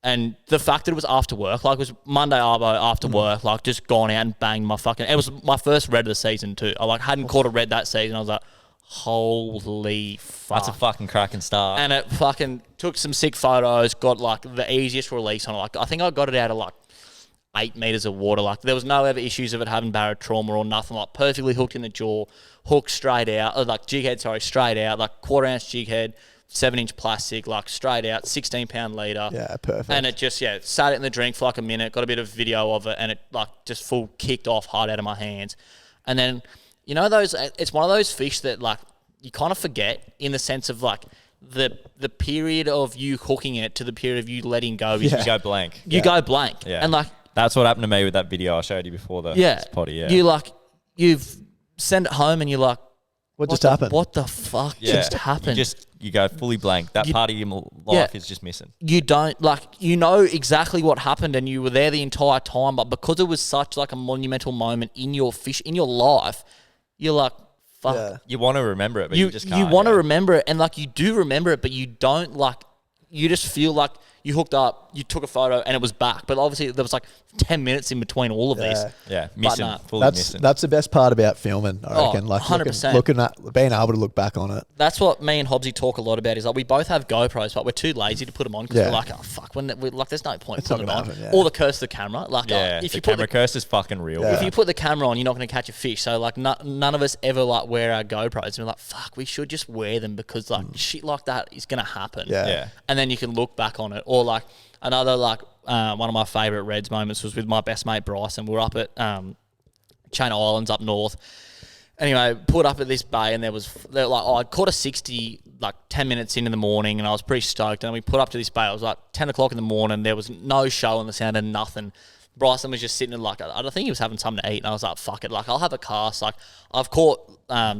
And the fact that it was after work, like it was Monday arvo after work, like just gone out and banged my fucking... It was my first red of the season too. I like hadn't caught a red that season. I was like, holy fuck. That's a fucking cracking start. And it fucking took some sick photos, got like the easiest release on it. Like I think I got it out of like 8 meters of water. Like there was no ever issues of it having barra trauma or nothing. Like perfectly hooked in the jaw, hooked straight out, like jig head, straight out, like 1/4 ounce jig head. 7-inch plastic, like straight out, 16-pound leader. Yeah, perfect. And it just, sat it in the drink for like a minute, got a bit of video of it, and it like just full kicked off hard out of my hands. And then, you know, it's one of those fish that like you kind of forget in the sense of like the period of you hooking it to the period of you letting go. You go blank. You go blank. Yeah. And like... That's what happened to me with that video I showed you before the potty, You like, you've sent it home and you're like, What just happened? What the fuck just happened? You go fully blank. That part of your life is just missing. You don't, like, you know exactly what happened and you were there the entire time, but because it was such like a monumental moment in your life, you're like, fuck. Yeah. You want to remember it, but you just can't. You want to remember it, and like you do remember it, but you don't like. You just feel like you hooked up, you took a photo, and it was back. But obviously, there was like 10 minutes in between all of these. Yeah, missing, nah. fully missing. That's the best part about filming, I reckon. Like 100%. looking at being able to look back on it. That's what me and Hobbsy talk a lot about. Is like we both have GoPros, but we're too lazy to put them on because we're like, oh fuck, there's no point putting them on. Happen, Or the curse of the camera. Like, if you put the curse is fucking real. If you put the camera on, you're not going to catch a fish. So like, none of us ever like wear our GoPros. And we're like, fuck, we should just wear them because like shit like that is going to happen. Yeah. And then you can look back on it. Or like another like one of my favourite Reds moments was with my best mate Bryson. We were up at Chain Islands up north. Anyway, put up at this bay and I'd caught a 60 like 10 minutes in the morning and I was pretty stoked. And we put up to this bay. It was like 10 o'clock in the morning. There was no show on the sound and nothing. Bryson was just sitting in like, I think he was having something to eat. And I was like, fuck it. Like, I'll have a cast. Like, I've caught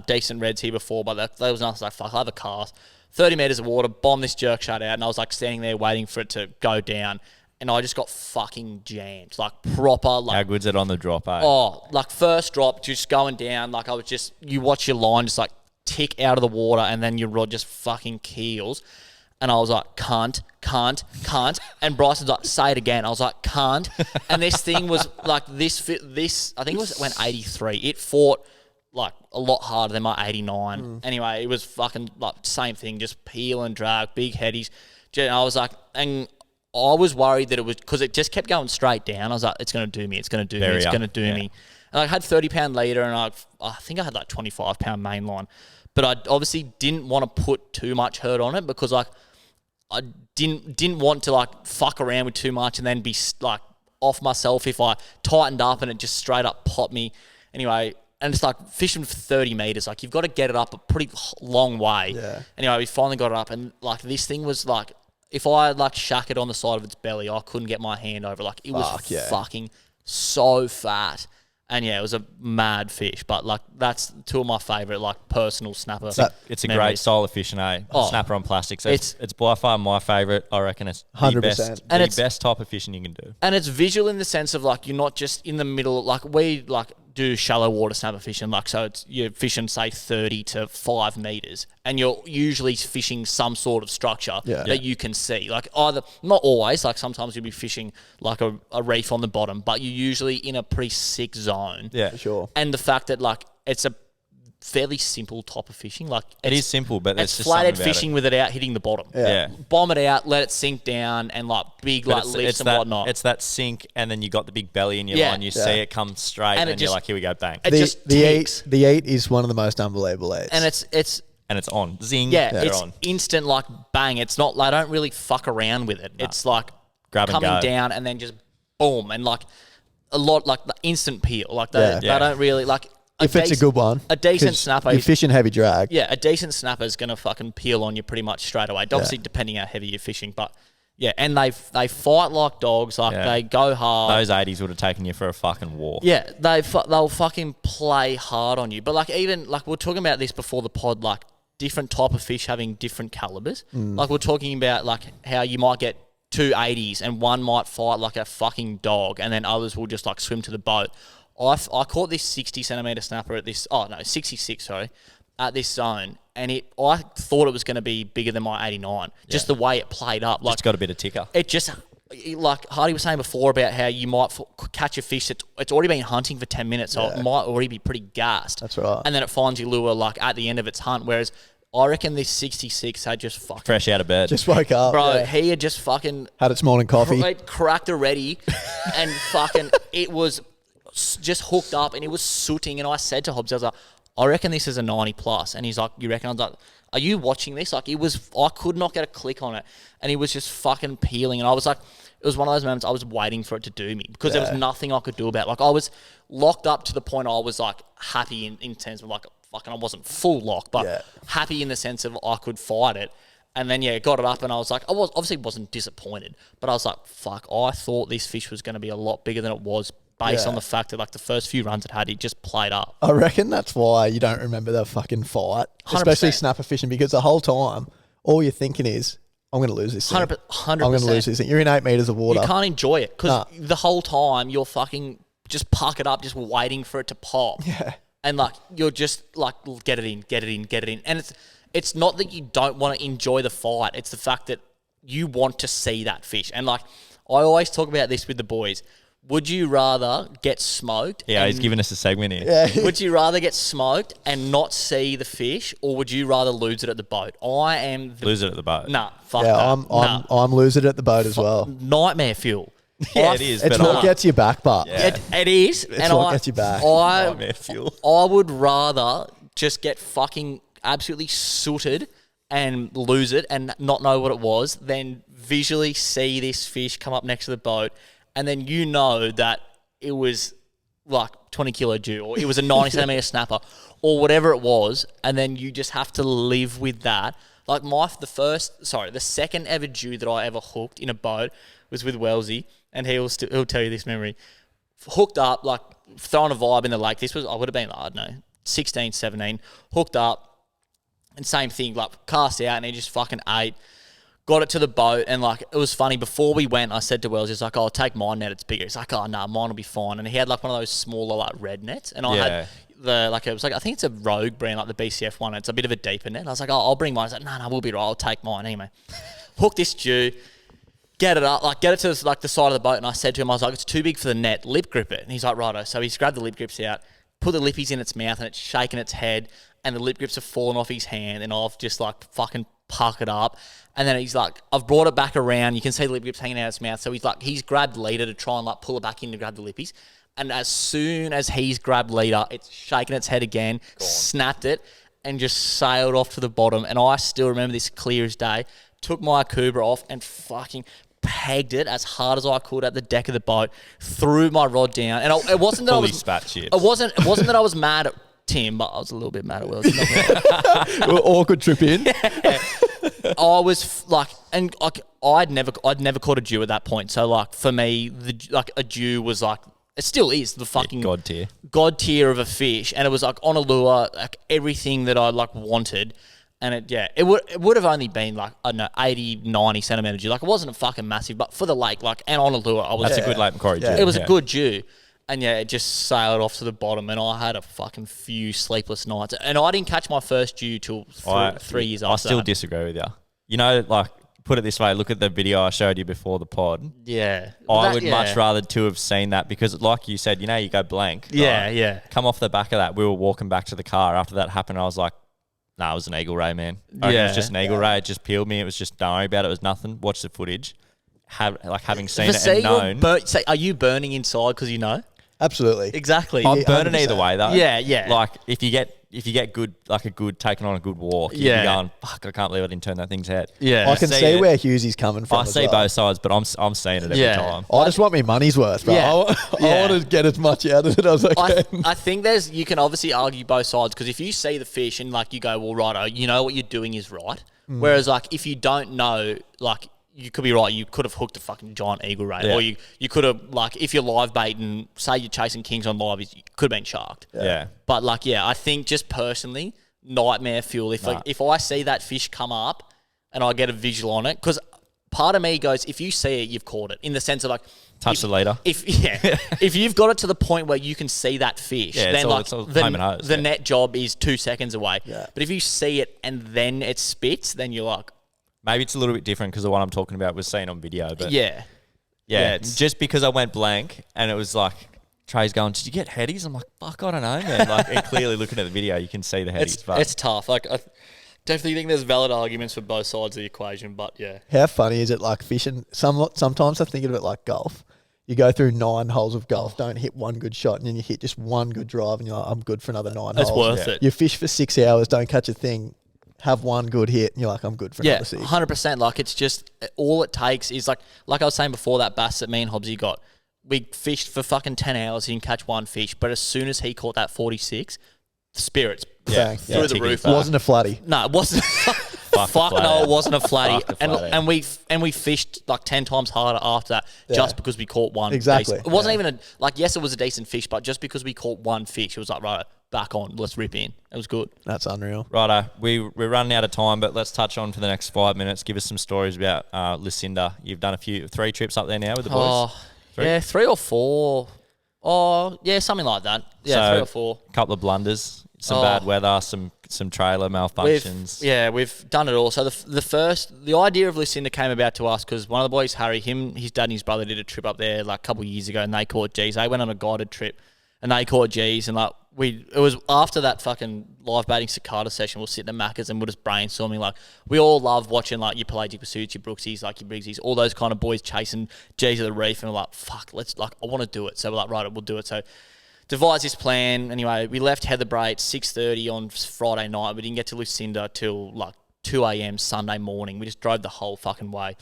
decent reds here before, but there was nothing. Like, fuck, I'll have a cast. 30 metres of water, bomb this jerk shot out. And I was like standing there waiting for it to go down. And I just got fucking jammed. Like, proper. Like, how good's it on the drop, eh? Oh, like, first drop, just going down. Like, I was just, you watch your line just like tick out of the water and then your rod just fucking keels. And I was like, can't. And Bryson's like, say it again. I was like, can't. And this thing was like this, I think it went 83. It fought like a lot harder than my 89. Anyway, it was fucking like same thing, just peel and drag, big headies. And I was like, and I was worried that it was, because it just kept going straight down. I was like, it's going to do me. It's going to do me. It's going to do me. And I had 30-pound leader and I think I had like 25-pound main line. But I obviously didn't want to put too much hurt on it because like, I didn't want to like fuck around with too much and then be like off myself if I tightened up and it just straight up popped me. Anyway, and it's like fishing for 30 metres. Like you've got to get it up a pretty long way. Yeah. Anyway, we finally got it up and like this thing was like, if I like shack it on the side of its belly, I couldn't get my hand over. Like it was fucking so fat. And yeah, it was a mad fish, but like that's two of my favourite like personal snapper. It's a great style of fishing, eh? Snapper on plastic. So it's by far my favourite. I reckon it's 100%. The best type of fishing you can do. And it's visual in the sense of like you're not just in the middle. Like we like do shallow water snapper fishing. Like so, you're fishing say 30 to 5 meters, and you're usually fishing some sort of structure that you can see. Like either not always. Like sometimes you'll be fishing like a reef on the bottom, but you're usually in a pretty sick zone. Yeah, sure. And the fact that like it's a fairly simple type of fishing. Like it is simple, but it's flathead fishing with it out hitting the bottom. Yeah. Bomb it out, let it sink down, and like big like lifts and whatnot. It's that sink, and then you got the big belly in your line. You see it come straight, and you're like, here we go, bang. The eight is one of the most unbelievable eights. And it's on. Zing. Yeah, it's on. Instant like bang. It's not like I don't really fuck around with it. Nah. It's like grab and coming go down and then just boom and like a lot like the instant peel. Like they don't really like. If it's a good one. A decent snapper. You're fishing heavy drag. Yeah, a decent snapper is going to fucking peel on you pretty much straight away. Obviously, depending how heavy you're fishing. But, yeah, and they fight like dogs. Like, they go hard. Those 80s would have taken you for a fucking walk. Yeah, they'll fucking play hard on you. But, like, even, like, we were talking about this before the pod, like, different type of fish having different calibers. Like, we're talking about, like, how you might get 2 80s and one might fight like a fucking dog and then others will just, like, swim to the boat. I caught this 60 centimetre snapper at this, 66, sorry, at this zone. And I thought it was going to be bigger than my 89. Just the way it played up. Like, it's got a bit of ticker. It just, like Hardy was saying before about how you might catch a fish it's already been hunting for 10 minutes, so it might already be pretty gassed. That's right. And then it finds your lure, like, at the end of its hunt, whereas I reckon this 66 had just fucking... fresh out of bed. Just woke up. Bro, he had just fucking... had its morning coffee. It cracked already and fucking... It was... just hooked up and it was sooting and I said to Hobbs, I was like, I reckon this is a 90 plus. And he's like, you reckon? I was like, are you watching this? Like I could not get a click on it and he was just fucking peeling and I was like, it was one of those moments I was waiting for it to do me because there was nothing I could do about it. Like I was locked up to the point I was like happy in terms of like fucking I wasn't full lock, but happy in the sense of I could fight it. And then, got it up and I was like, obviously wasn't disappointed, but I was like, fuck, I thought this fish was going to be a lot bigger than it was based on the fact that like the first few runs it had, it just played up. I reckon that's why you don't remember the fucking fight, 100%. Especially snapper fishing, because the whole time, all you're thinking is, I'm going to lose this thing. 100%. I'm going to lose this thing. You're in 8 meters of water. You can't enjoy it because the whole time you're fucking just park it up, just waiting for it to pop. Yeah. and like you're just like get it in, and it's not that you don't want to enjoy the fight. It's the fact that you want to see that fish, and like I always talk about this with the boys. Would you rather get smoked? Yeah, he's giving us a segment here. Yeah. Would you rather get smoked and not see the fish, or would you rather lose it at the boat? I am Lose it at the boat. Nah, fuck Yeah, that. I'm losing it at the boat as well. Nightmare fuel. Yeah, it is. It's but what gets you back, but Yeah. It is. It's what gets you back. Nightmare fuel. I would rather just get fucking absolutely sooted and lose it and not know what it was than visually see this fish come up next to the boat and then you know that it was like 20 kilo Jew or it was a 90 centimetre snapper or whatever it was, and then you just have to live with that. Like the second ever Jew that I ever hooked in a boat was with Wellesley, and he'll tell you this memory. Hooked up, like throwing a vibe in the lake. This was, I would have been, I don't know, 16, 17. Hooked up, and same thing, like cast out, and he just fucking ate. Got it to the boat, and like it was funny. Before we went, I said to Wells, "He's like, I'll take my net. It's bigger." He's like, "Oh no, mine will be fine." And he had like one of those smaller like red nets, and I had it was like I think it's a Rogue brand, like the BCF one. It's a bit of a deeper net. I was like, "Oh, I'll bring mine." He's like, "No, we'll be right. I'll take mine anyway." Hook this Jew, get it up, like get it to like the side of the boat, and I said to him, I was like, "It's too big for the net. Lip grip it." And he's like, "Righto." So he's grabbed the lip grips out, put the lippies in its mouth, and it's shaking its head, and the lip grips have fallen off his hand, and I've just like fucking puckered up. And then he's like, I've brought it back around. You can see the lip grips hanging out of his mouth. So he's grabbed leader to try and like pull it back in to grab the lippies. And as soon as he's grabbed leader, it's shaking its head again, snapped it, and just sailed off to the bottom. And I still remember this clear as day. Took my Akuba off and fucking pegged it as hard as I could at the deck of the boat. Threw my rod down, and it wasn't that I was spat chips. It wasn't that I was mad at Tim, but I was a little bit mad at Will. Awkward trip in. I was like, and like I'd never caught a Jew at that point. So like for me, a Jew was like, it still is the fucking god tier of a fish, and it was like on a lure, like everything that I like wanted. And it would have only been like, I don't know, 80, 90 centimetre Jew. Like it wasn't a fucking massive, but for the lake, like, and on a lure, That's a good lake Macquarie Jew. It was a good Jew. And yeah, it just sailed off to the bottom, and I had a fucking few sleepless nights. And I didn't catch my first Jew till 3 years after. I still disagree with you. You know, like, put it this way, look at the video I showed you before the pod. Yeah. I would much rather to have seen that because, like you said, you go blank. Yeah. Come off the back of that, we were walking back to the car. After that happened, I was like, nah, it was an eagle ray, man. It was just an eagle ray. It just peeled me. It was just, don't worry about it. It was nothing. Watch the footage. Having seen it and known. Are you burning inside because you know? Absolutely. Exactly. I'm burning either way though. Yeah. Like if you get good, like taking on a good walk, you're going, fuck, I can't believe I didn't turn that thing's head. Yeah. I can see where Hughesy's coming from. I see both sides, but I'm seeing it every time. I just want my money's worth, bro. Yeah. I want to get as much out of it as I can. I think you can obviously argue both sides, because if you see the fish and like you go, well, righto, you know what you're doing is right. Whereas like if you don't know, like, you could be right. You could have hooked a fucking giant eagle ray, or you could have, like, if you're live baiting, say you're chasing kings on live, you could have been sharked. Yeah. But like, I think just personally, nightmare fuel. If I see that fish come up and I get a visual on it, because part of me goes, if you see it, you've caught it. In the sense of like, touch the leader. If you've got it to the point where you can see that fish, then the net job is 2 seconds away. Yeah. But if you see it and then it spits, then you're like, maybe it's a little bit different because the one I'm talking about was seen on video. But yeah, just because I went blank and it was like, Trey's going, did you get headies? I'm like, fuck, I don't know, man. Like, and clearly looking at the video, you can see the headies. It's tough. Like, I definitely think there's valid arguments for both sides of the equation, but yeah. How funny is it, like fishing? Sometimes I think of it like golf. You go through 9 holes of golf, don't hit one good shot, and then you hit just one good drive, and you're like, I'm good for another 9 holes. It's worth it. You fish for 6 hours, don't catch a thing, have one good hit, and you're like, I'm good for another 6. 100%. Like, it's just, all it takes is like I was saying before, that bass that me and Hobbsy got, we fished for fucking 10 hours, he didn't catch one fish, but as soon as he caught that 46, the spirits through the roof. It wasn't a flatty. No, it wasn't. No, it wasn't a flatty. And we fished like 10 times harder after that, just because we caught one. Exactly. It wasn't even yes, it was a decent fish, but just because we caught one fish, it was like, right, back on, let's rip in. It was good. That's unreal. Righto, we're running out of time, but let's touch on for the next 5 minutes. Give us some stories about Lucinda. You've done 3 trips up there now with the boys. 3 or 4. Oh, yeah, something like that. Yeah, So, 3 or 4. A couple of blunders, some bad weather, some trailer malfunctions. We've done it all. So the idea of Lucinda came about to us because one of the boys, Harry, his dad and his brother did a trip up there like a couple of years ago, and they caught G's. They went on a guided trip, and they caught G's, and like it was after that fucking live baiting cicada session. We're sitting at Macca's and we're just brainstorming. Like we all love watching like your Pelagic Pursuits, your Brooksies, like your Briggsies, all those kind of boys chasing G's at the reef, and we're like, fuck, I want to do it. So we're like, right, we'll do it. So devised this plan. Anyway, we left Heatherbrae at 6:30 on Friday night. We didn't get to Lucinda till like 2 a.m. Sunday morning. We just drove the whole fucking way.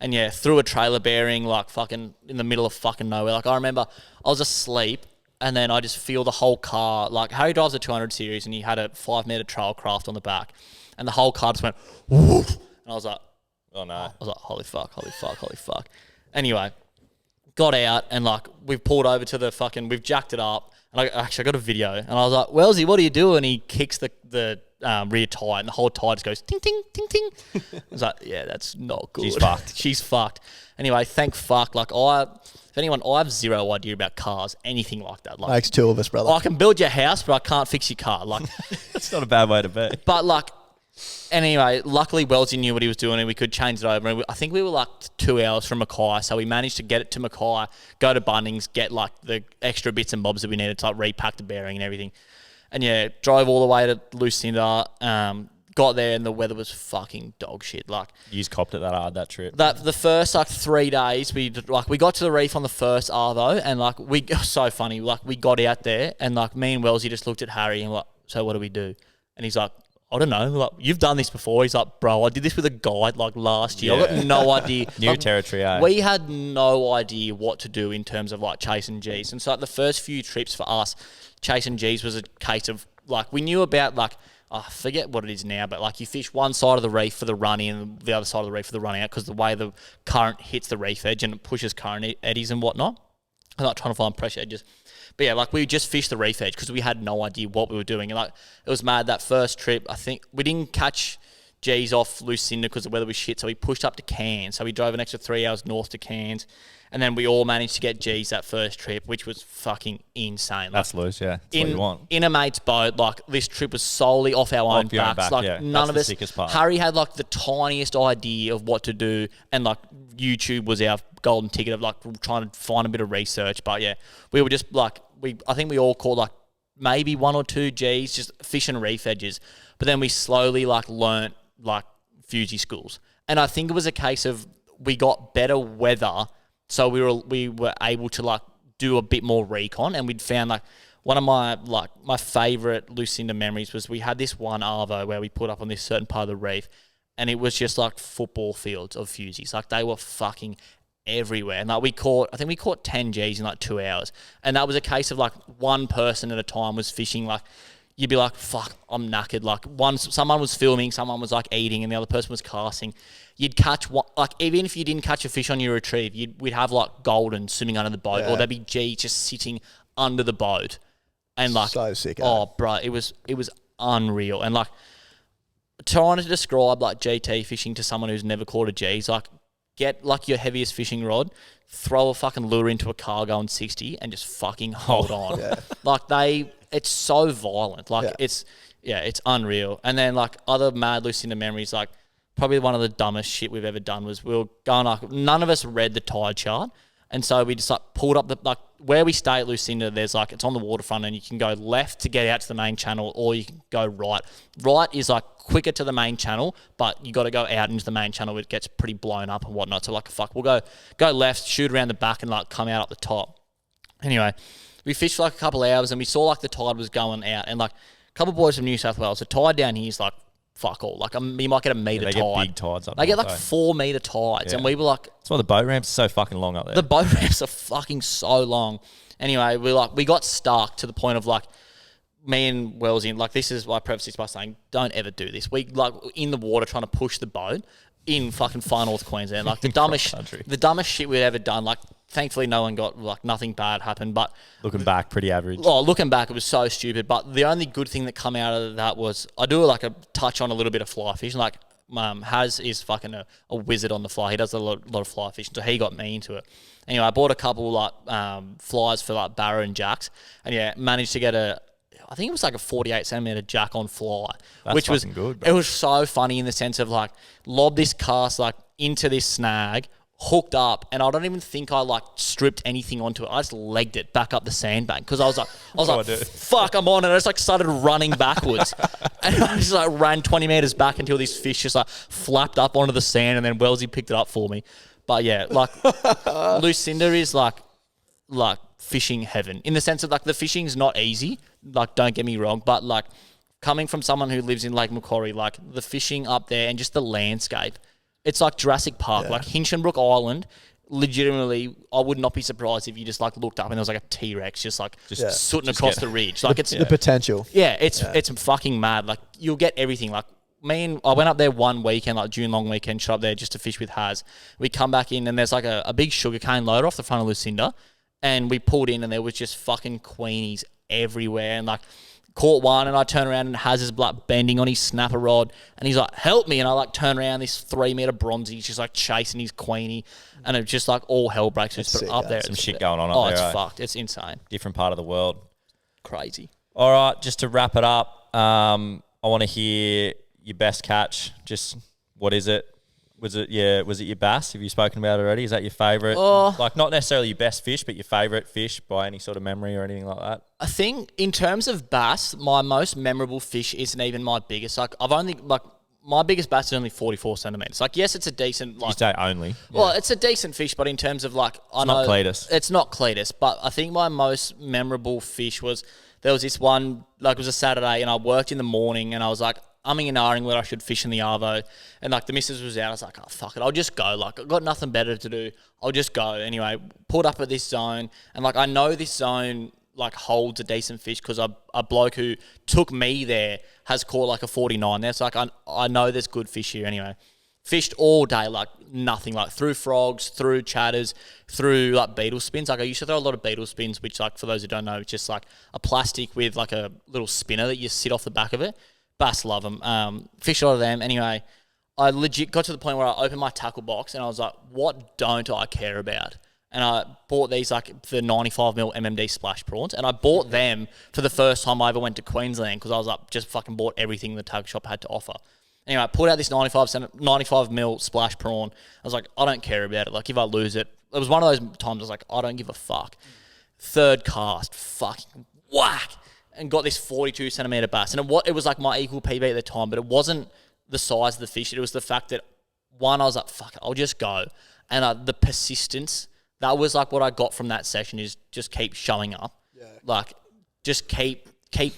And yeah, through a trailer bearing, like fucking in the middle of fucking nowhere. Like I remember I was asleep and then I just feel the whole car, like Harry drives a 200 series and he had a 5-meter trail craft on the back. And the whole car just went, woof. And I was like, Oh no. I was like, holy fuck. Anyway, got out and like we've pulled over to the fucking, we've jacked it up. And I got a video and I was like, Wellesley, what are you doing? And he kicks the rear tyre and the whole tyre just goes ting, ting, ting, ting. I was like, yeah, that's not good. She's fucked. Anyway, thank fuck. Like I have zero idea about cars, anything like that. Like, Makes 2 of us, brother. I can build your house, but I can't fix your car. Like, It's not a bad way to be. but like, anyway, luckily Wellesley knew what he was doing and we could change it over. And I think we were like 2 hours from Mackay, so we managed to get it to Mackay, go to Bunnings, get like the extra bits and bobs that we needed to like repack the bearing and everything. And yeah, drove all the way to Lucinda, got there and the weather was fucking dog shit. Like You copped it that hard that trip. the first like 3 days, we got to the reef on the first arvo and like it was so funny. Like we got out there and like me and Wellesley just looked at Harry and like, so what do we do? And he's like, I don't know. Like, you've done this before. He's like, bro, I did this with a guide like last year. Yeah. I got no idea. New Like, territory, eh? we had no idea what to do in terms of like chasing G's. And so like, the first few trips for us, chasing G's was a case of like, we knew about like, I forget what it is now, but like you fish one side of the reef for the run in and the other side of the reef for the run out because the way the current hits the reef edge and it pushes current eddies and whatnot. I'm not trying to find pressure edges. But yeah, like we just fished the reef edge because we had no idea what we were doing. And like it was mad that first trip. I think we didn't catch G's off Lucinda because the weather was shit. So we pushed up to Cairns. So we drove an extra 3 hours north to Cairns. And then we all managed to get G's that first trip, which was fucking insane. That's loose, yeah. That's what you want. In a mate's boat, like this trip was solely off our own your own backs. back, Like yeah. none That's of the us. sickest part. Harry had like the tiniest idea of what to do, and like YouTube was our golden ticket of like trying to find a bit of research. But yeah, we were just like I think we all caught like maybe 1 or 2 G's just fishing reef edges, but then we slowly like learnt like Hughesy schools, and I think it was a case of we got better weather. So we were able to like do a bit more recon, and we'd found like one of my favorite Lucinda memories was we had this one arvo where we put up on this certain part of the reef, and it was just like football fields of fusies. Like they were fucking everywhere, and like I think we caught 10 G's in like 2 hours, and that was a case of like one person at a time was fishing. Like you'd be like, fuck, I'm knackered. Like someone was filming, someone was like eating, and the other person was casting. You'd catch one, like even if you didn't catch a fish on your retrieve, we'd have like golden swimming under the boat, or there'd be G just sitting under the boat, and like so sick. Oh, bro, it was unreal. And like trying to describe like GT fishing to someone who's never caught a G is like get like your heaviest fishing rod, throw a fucking lure into a car going 60, and just fucking hold on. Yeah. Like it's so violent. Like it's unreal. And then like other mad Lucinda memories, like probably one of the dumbest shit we've ever done was we were going like none of us read the tide chart, and so we just like pulled up the like where we stay at Lucinda. There's like it's on the waterfront, and you can go left to get out to the main channel, or you can go right. Right is like quicker to the main channel, but you got to go out into the main channel. It gets pretty blown up and whatnot. So like fuck, we'll go left, shoot around the back, and like come out up the top. Anyway, we fished for like a couple of hours, and we saw like the tide was going out, and like a couple of boys from New South Wales. The tide down here is like fuck all. Like you might get a meter they tide. Get big tides up They get north, like though. 4 meter tides, and we were like, That's why the boat ramps are so fucking long up there. the boat ramps are fucking so long. Anyway, we got stuck to the point of like me and Wellesley, like this is why I preface this by saying don't ever do this. We like in the water trying to push the boat in fucking far north Queensland, like the dumbest shit we've ever done. Like thankfully no one got like nothing bad happened, but looking back, pretty average. Oh, looking back, it was so stupid. But the only good thing that come out of that was I do like a touch on a little bit of fly fishing. Like Haz is fucking a wizard on the fly. He does a lot of fly fishing, so he got me into it. Anyway, I bought a couple like flies for like Barra and Jacks, and yeah, managed to get I think it was like a 48 centimeter jack on fly, which was good. Bro. It was so funny in the sense of like lob this cast like into this snag, hooked up, and I don't even think I like stripped anything onto it. I just legged it back up the sandbank because I was like, fuck, I'm on, and I just like started running backwards, and I just like ran 20 meters back until this fish just like flapped up onto the sand, and then Wellesley picked it up for me. But yeah, like Lucinda is like fishing heaven in the sense of like the fishing's not easy. Like, don't get me wrong, but like coming from someone who lives in Lake Macquarie, like the fishing up there and just the landscape, it's like Jurassic Park, like Hinchinbrook Island. Legitimately, I would not be surprised if you just like looked up and there was like a T-Rex just sooting across the ridge. Like it's the potential. Yeah, it's fucking mad. Like you'll get everything. Like I went up there one weekend, like June long weekend, shot up there just to fish with Haz. We come back in and there's like a big sugarcane loader off the front of Lucinda, and we pulled in and there was just fucking queenies everywhere, and like caught one, and I turn around and Haz is like bending on his snapper rod, and he's like, help me, and I like turn around, this 3 meter bronzy just like chasing his queenie, and it's just like all hell breaks loose. But up there, some shit going on up there. It's right? fucked. It's insane. Different part of the world. Crazy. All right, just to wrap it up, I want to hear your best catch. Just what is it? Was it your bass? Have you spoken about it already? Is that your favourite? Like not necessarily your best fish, but your favourite fish by any sort of memory or anything like that? I think in terms of bass, my most memorable fish isn't even my biggest. Like my biggest bass is only 44 centimeters. Like yes, it's a decent. Like, you say only. Well, it's a decent fish, but in terms of like, it's not Cleatus. It's not Cleatus, but I think my most memorable fish was there was this one. Like it was a Saturday, and I worked in the morning, and I was like, umming and ahhing where I should fish in the Arvo, and like the missus was out. I was like, oh fuck it, I'll just go. Like I've got nothing better to do. I'll just go. Anyway, pulled up at this zone, and like I know this zone like holds a decent fish because a bloke who took me there has caught like a 49 there. So like I know there's good fish here. Anyway, fished all day, like nothing, like through frogs, through chatters, through like beetle spins. Like I used to throw a lot of beetle spins, which like for those who don't know, it's just like a plastic with like a little spinner that you sit off the back of it. Bass love them. Fish a lot of them. Anyway, I legit got to the point where I opened my tackle box and I was like, what don't I care about? And I bought these like the 95mm MMD splash prawns, and I bought them for the first time I ever went to Queensland because I was like, just fucking bought everything the tackle shop had to offer. Anyway, I pulled out this 95mm splash prawn. I was like, I don't care about it. Like if I lose it, it was one of those times I was like, I don't give a fuck. Third cast, fucking whack. And got this 42 centimeter bass, and it was like my equal PB at the time, but it wasn't the size of the fish. It was the fact that one, I was like, fuck it, I'll just go, and the persistence, that was like what I got from that session, is just keep showing up, like just keep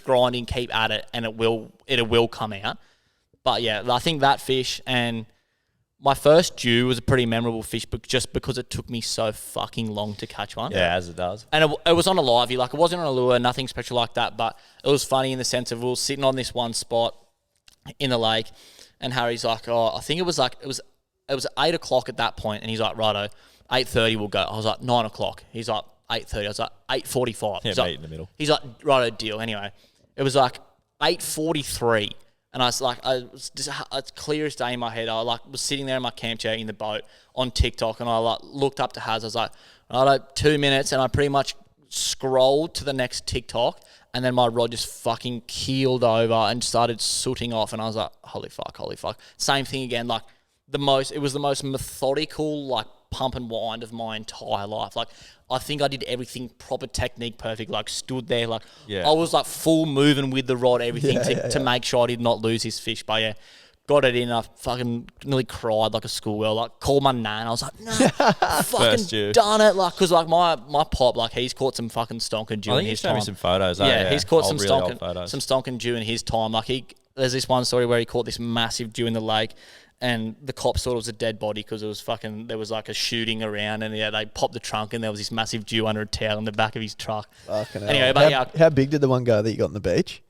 grinding, keep at it, and it will come out. But yeah, I think that fish, and my first dew was a pretty memorable fish, but just because it took me so fucking long to catch one. Yeah, as it does. And it was on a livey. Like, it wasn't on a lure, nothing special like that, but it was funny in the sense of we were sitting on this one spot in the lake, and Harry's like, I think it was 8 o'clock at that point, and he's like, righto, 8:30 we'll go. I was like, 9 o'clock. He's like, 8:30. I was like, 8:45. Yeah, He's mate, like, in the middle. He's like, righto, deal. Anyway, it was like 8:43. And I was like, it's clear as day in my head. I was sitting there in my camp chair in the boat on TikTok, and I like looked up to Haz. I was like, all right, 2 minutes, and I pretty much scrolled to the next TikTok, and then my rod just fucking keeled over and started sooting off, and I was like, holy fuck. Same thing again. Like it was the most methodical like pump and wind of my entire life. Like I think I did everything proper technique perfect, like stood there, like I was like full moving with the rod, everything to make sure I did not lose his fish. But yeah, got it in. I fucking nearly cried like a schoolgirl, like called my nan. I was like, no, fucking done it. Like, cause like my pop, like he's caught some fucking stonking dew in his time. I think you showed me some photos. Yeah, he's caught some stonking dew in his time. Like there's this one story where he caught this massive dew in the lake, and the cops thought it was a dead body because there was like a shooting around, and they popped the trunk, and there was this massive dew under a towel in the back of his truck. Anyway, but how big did the one go that you got on the beach?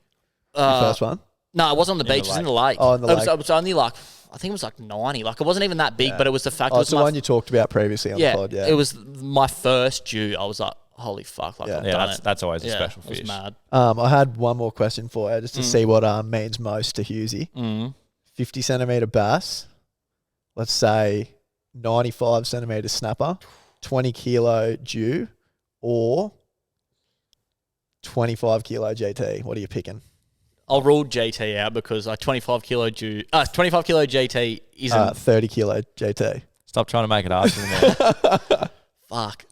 Your first one? No, it wasn't on the beach. It was in the lake. Oh, in the lake. It was only like, I think it was like 90. Like it wasn't even that big, but it was the fact. Oh, it's the one you talked about previously on the pod. Yeah, it was my first dew. I was like, holy fuck! Like, that's always a special fish. It was mad. I had one more question for you, just to see what means most to Hughesy. 50 centimetre bass, let's say 95 centimetre snapper, 20 kilo dew, or 25 kilo GT? What are you picking? I'll rule GT out because like 25 kilo GT isn't 30 kilo GT. Stop trying to make it hard for me. fuck.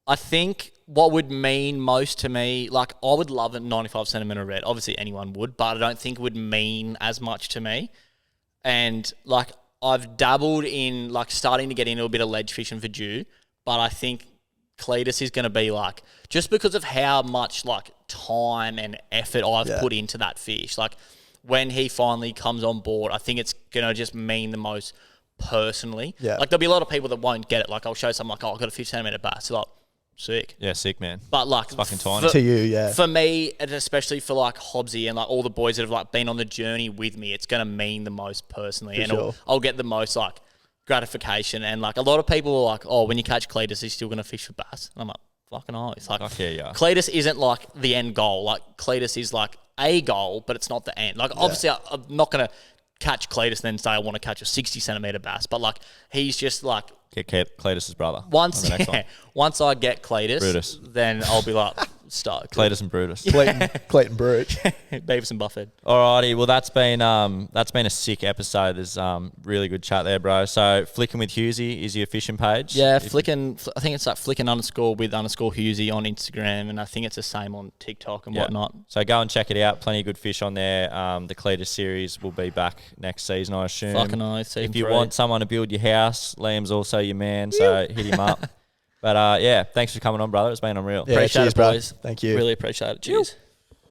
I think what would mean most to me, like I would love a 95 centimetre red. Obviously anyone would, but I don't think it would mean as much to me. And like I've dabbled in like starting to get into a bit of ledge fishing for dew, but I think Cleatus is going to be like, just because of how much like time and effort I've put into that fish. Like when he finally comes on board, I think it's going to just mean the most personally. Yeah. Like there'll be a lot of people that won't get it. Like I'll show someone like, oh, I've got a 50 centimetre bass. They're like, sick. Yeah, sick, man. But like, it's fucking tiny. To you, yeah. For me, and especially for like Hughesy and like all the boys that have like been on the journey with me, it's going to mean the most personally. I'll get the most like gratification. And like a lot of people are like, oh, when you catch Cleatus, he's still going to fish for bass. And I'm like, fucking oh. It's like, Cleatus isn't like the end goal. Like Cleatus is like a goal, but it's not the end. Like obviously I'm not going to catch Cleatus and then say I want to catch a 60 centimetre bass. But like he's just like, get Cleatus's brother. Once I get Cleatus, Brutus. then I'll be like stoked. Cleatus and Brutus. Clayton Brooch. Beavis and Buffett. Alrighty, well that's been a sick episode. There's really good chat there, bro. So Flicken with Hughesy is your fishing page. Yeah, Flicken. I think it's like Flicken _ Hughesy on Instagram, and I think it's the same on TikTok and whatnot. So go and check it out. Plenty of good fish on there. The Cleatus series will be back next season, I assume. Fucking nice. If you want someone to build your house, Liam's also your man. So hit him up. But yeah, thanks for coming on, brother. It's been unreal. Yeah, appreciate cheers, it, boys. Bro. Thank you. Really appreciate it. Cheers.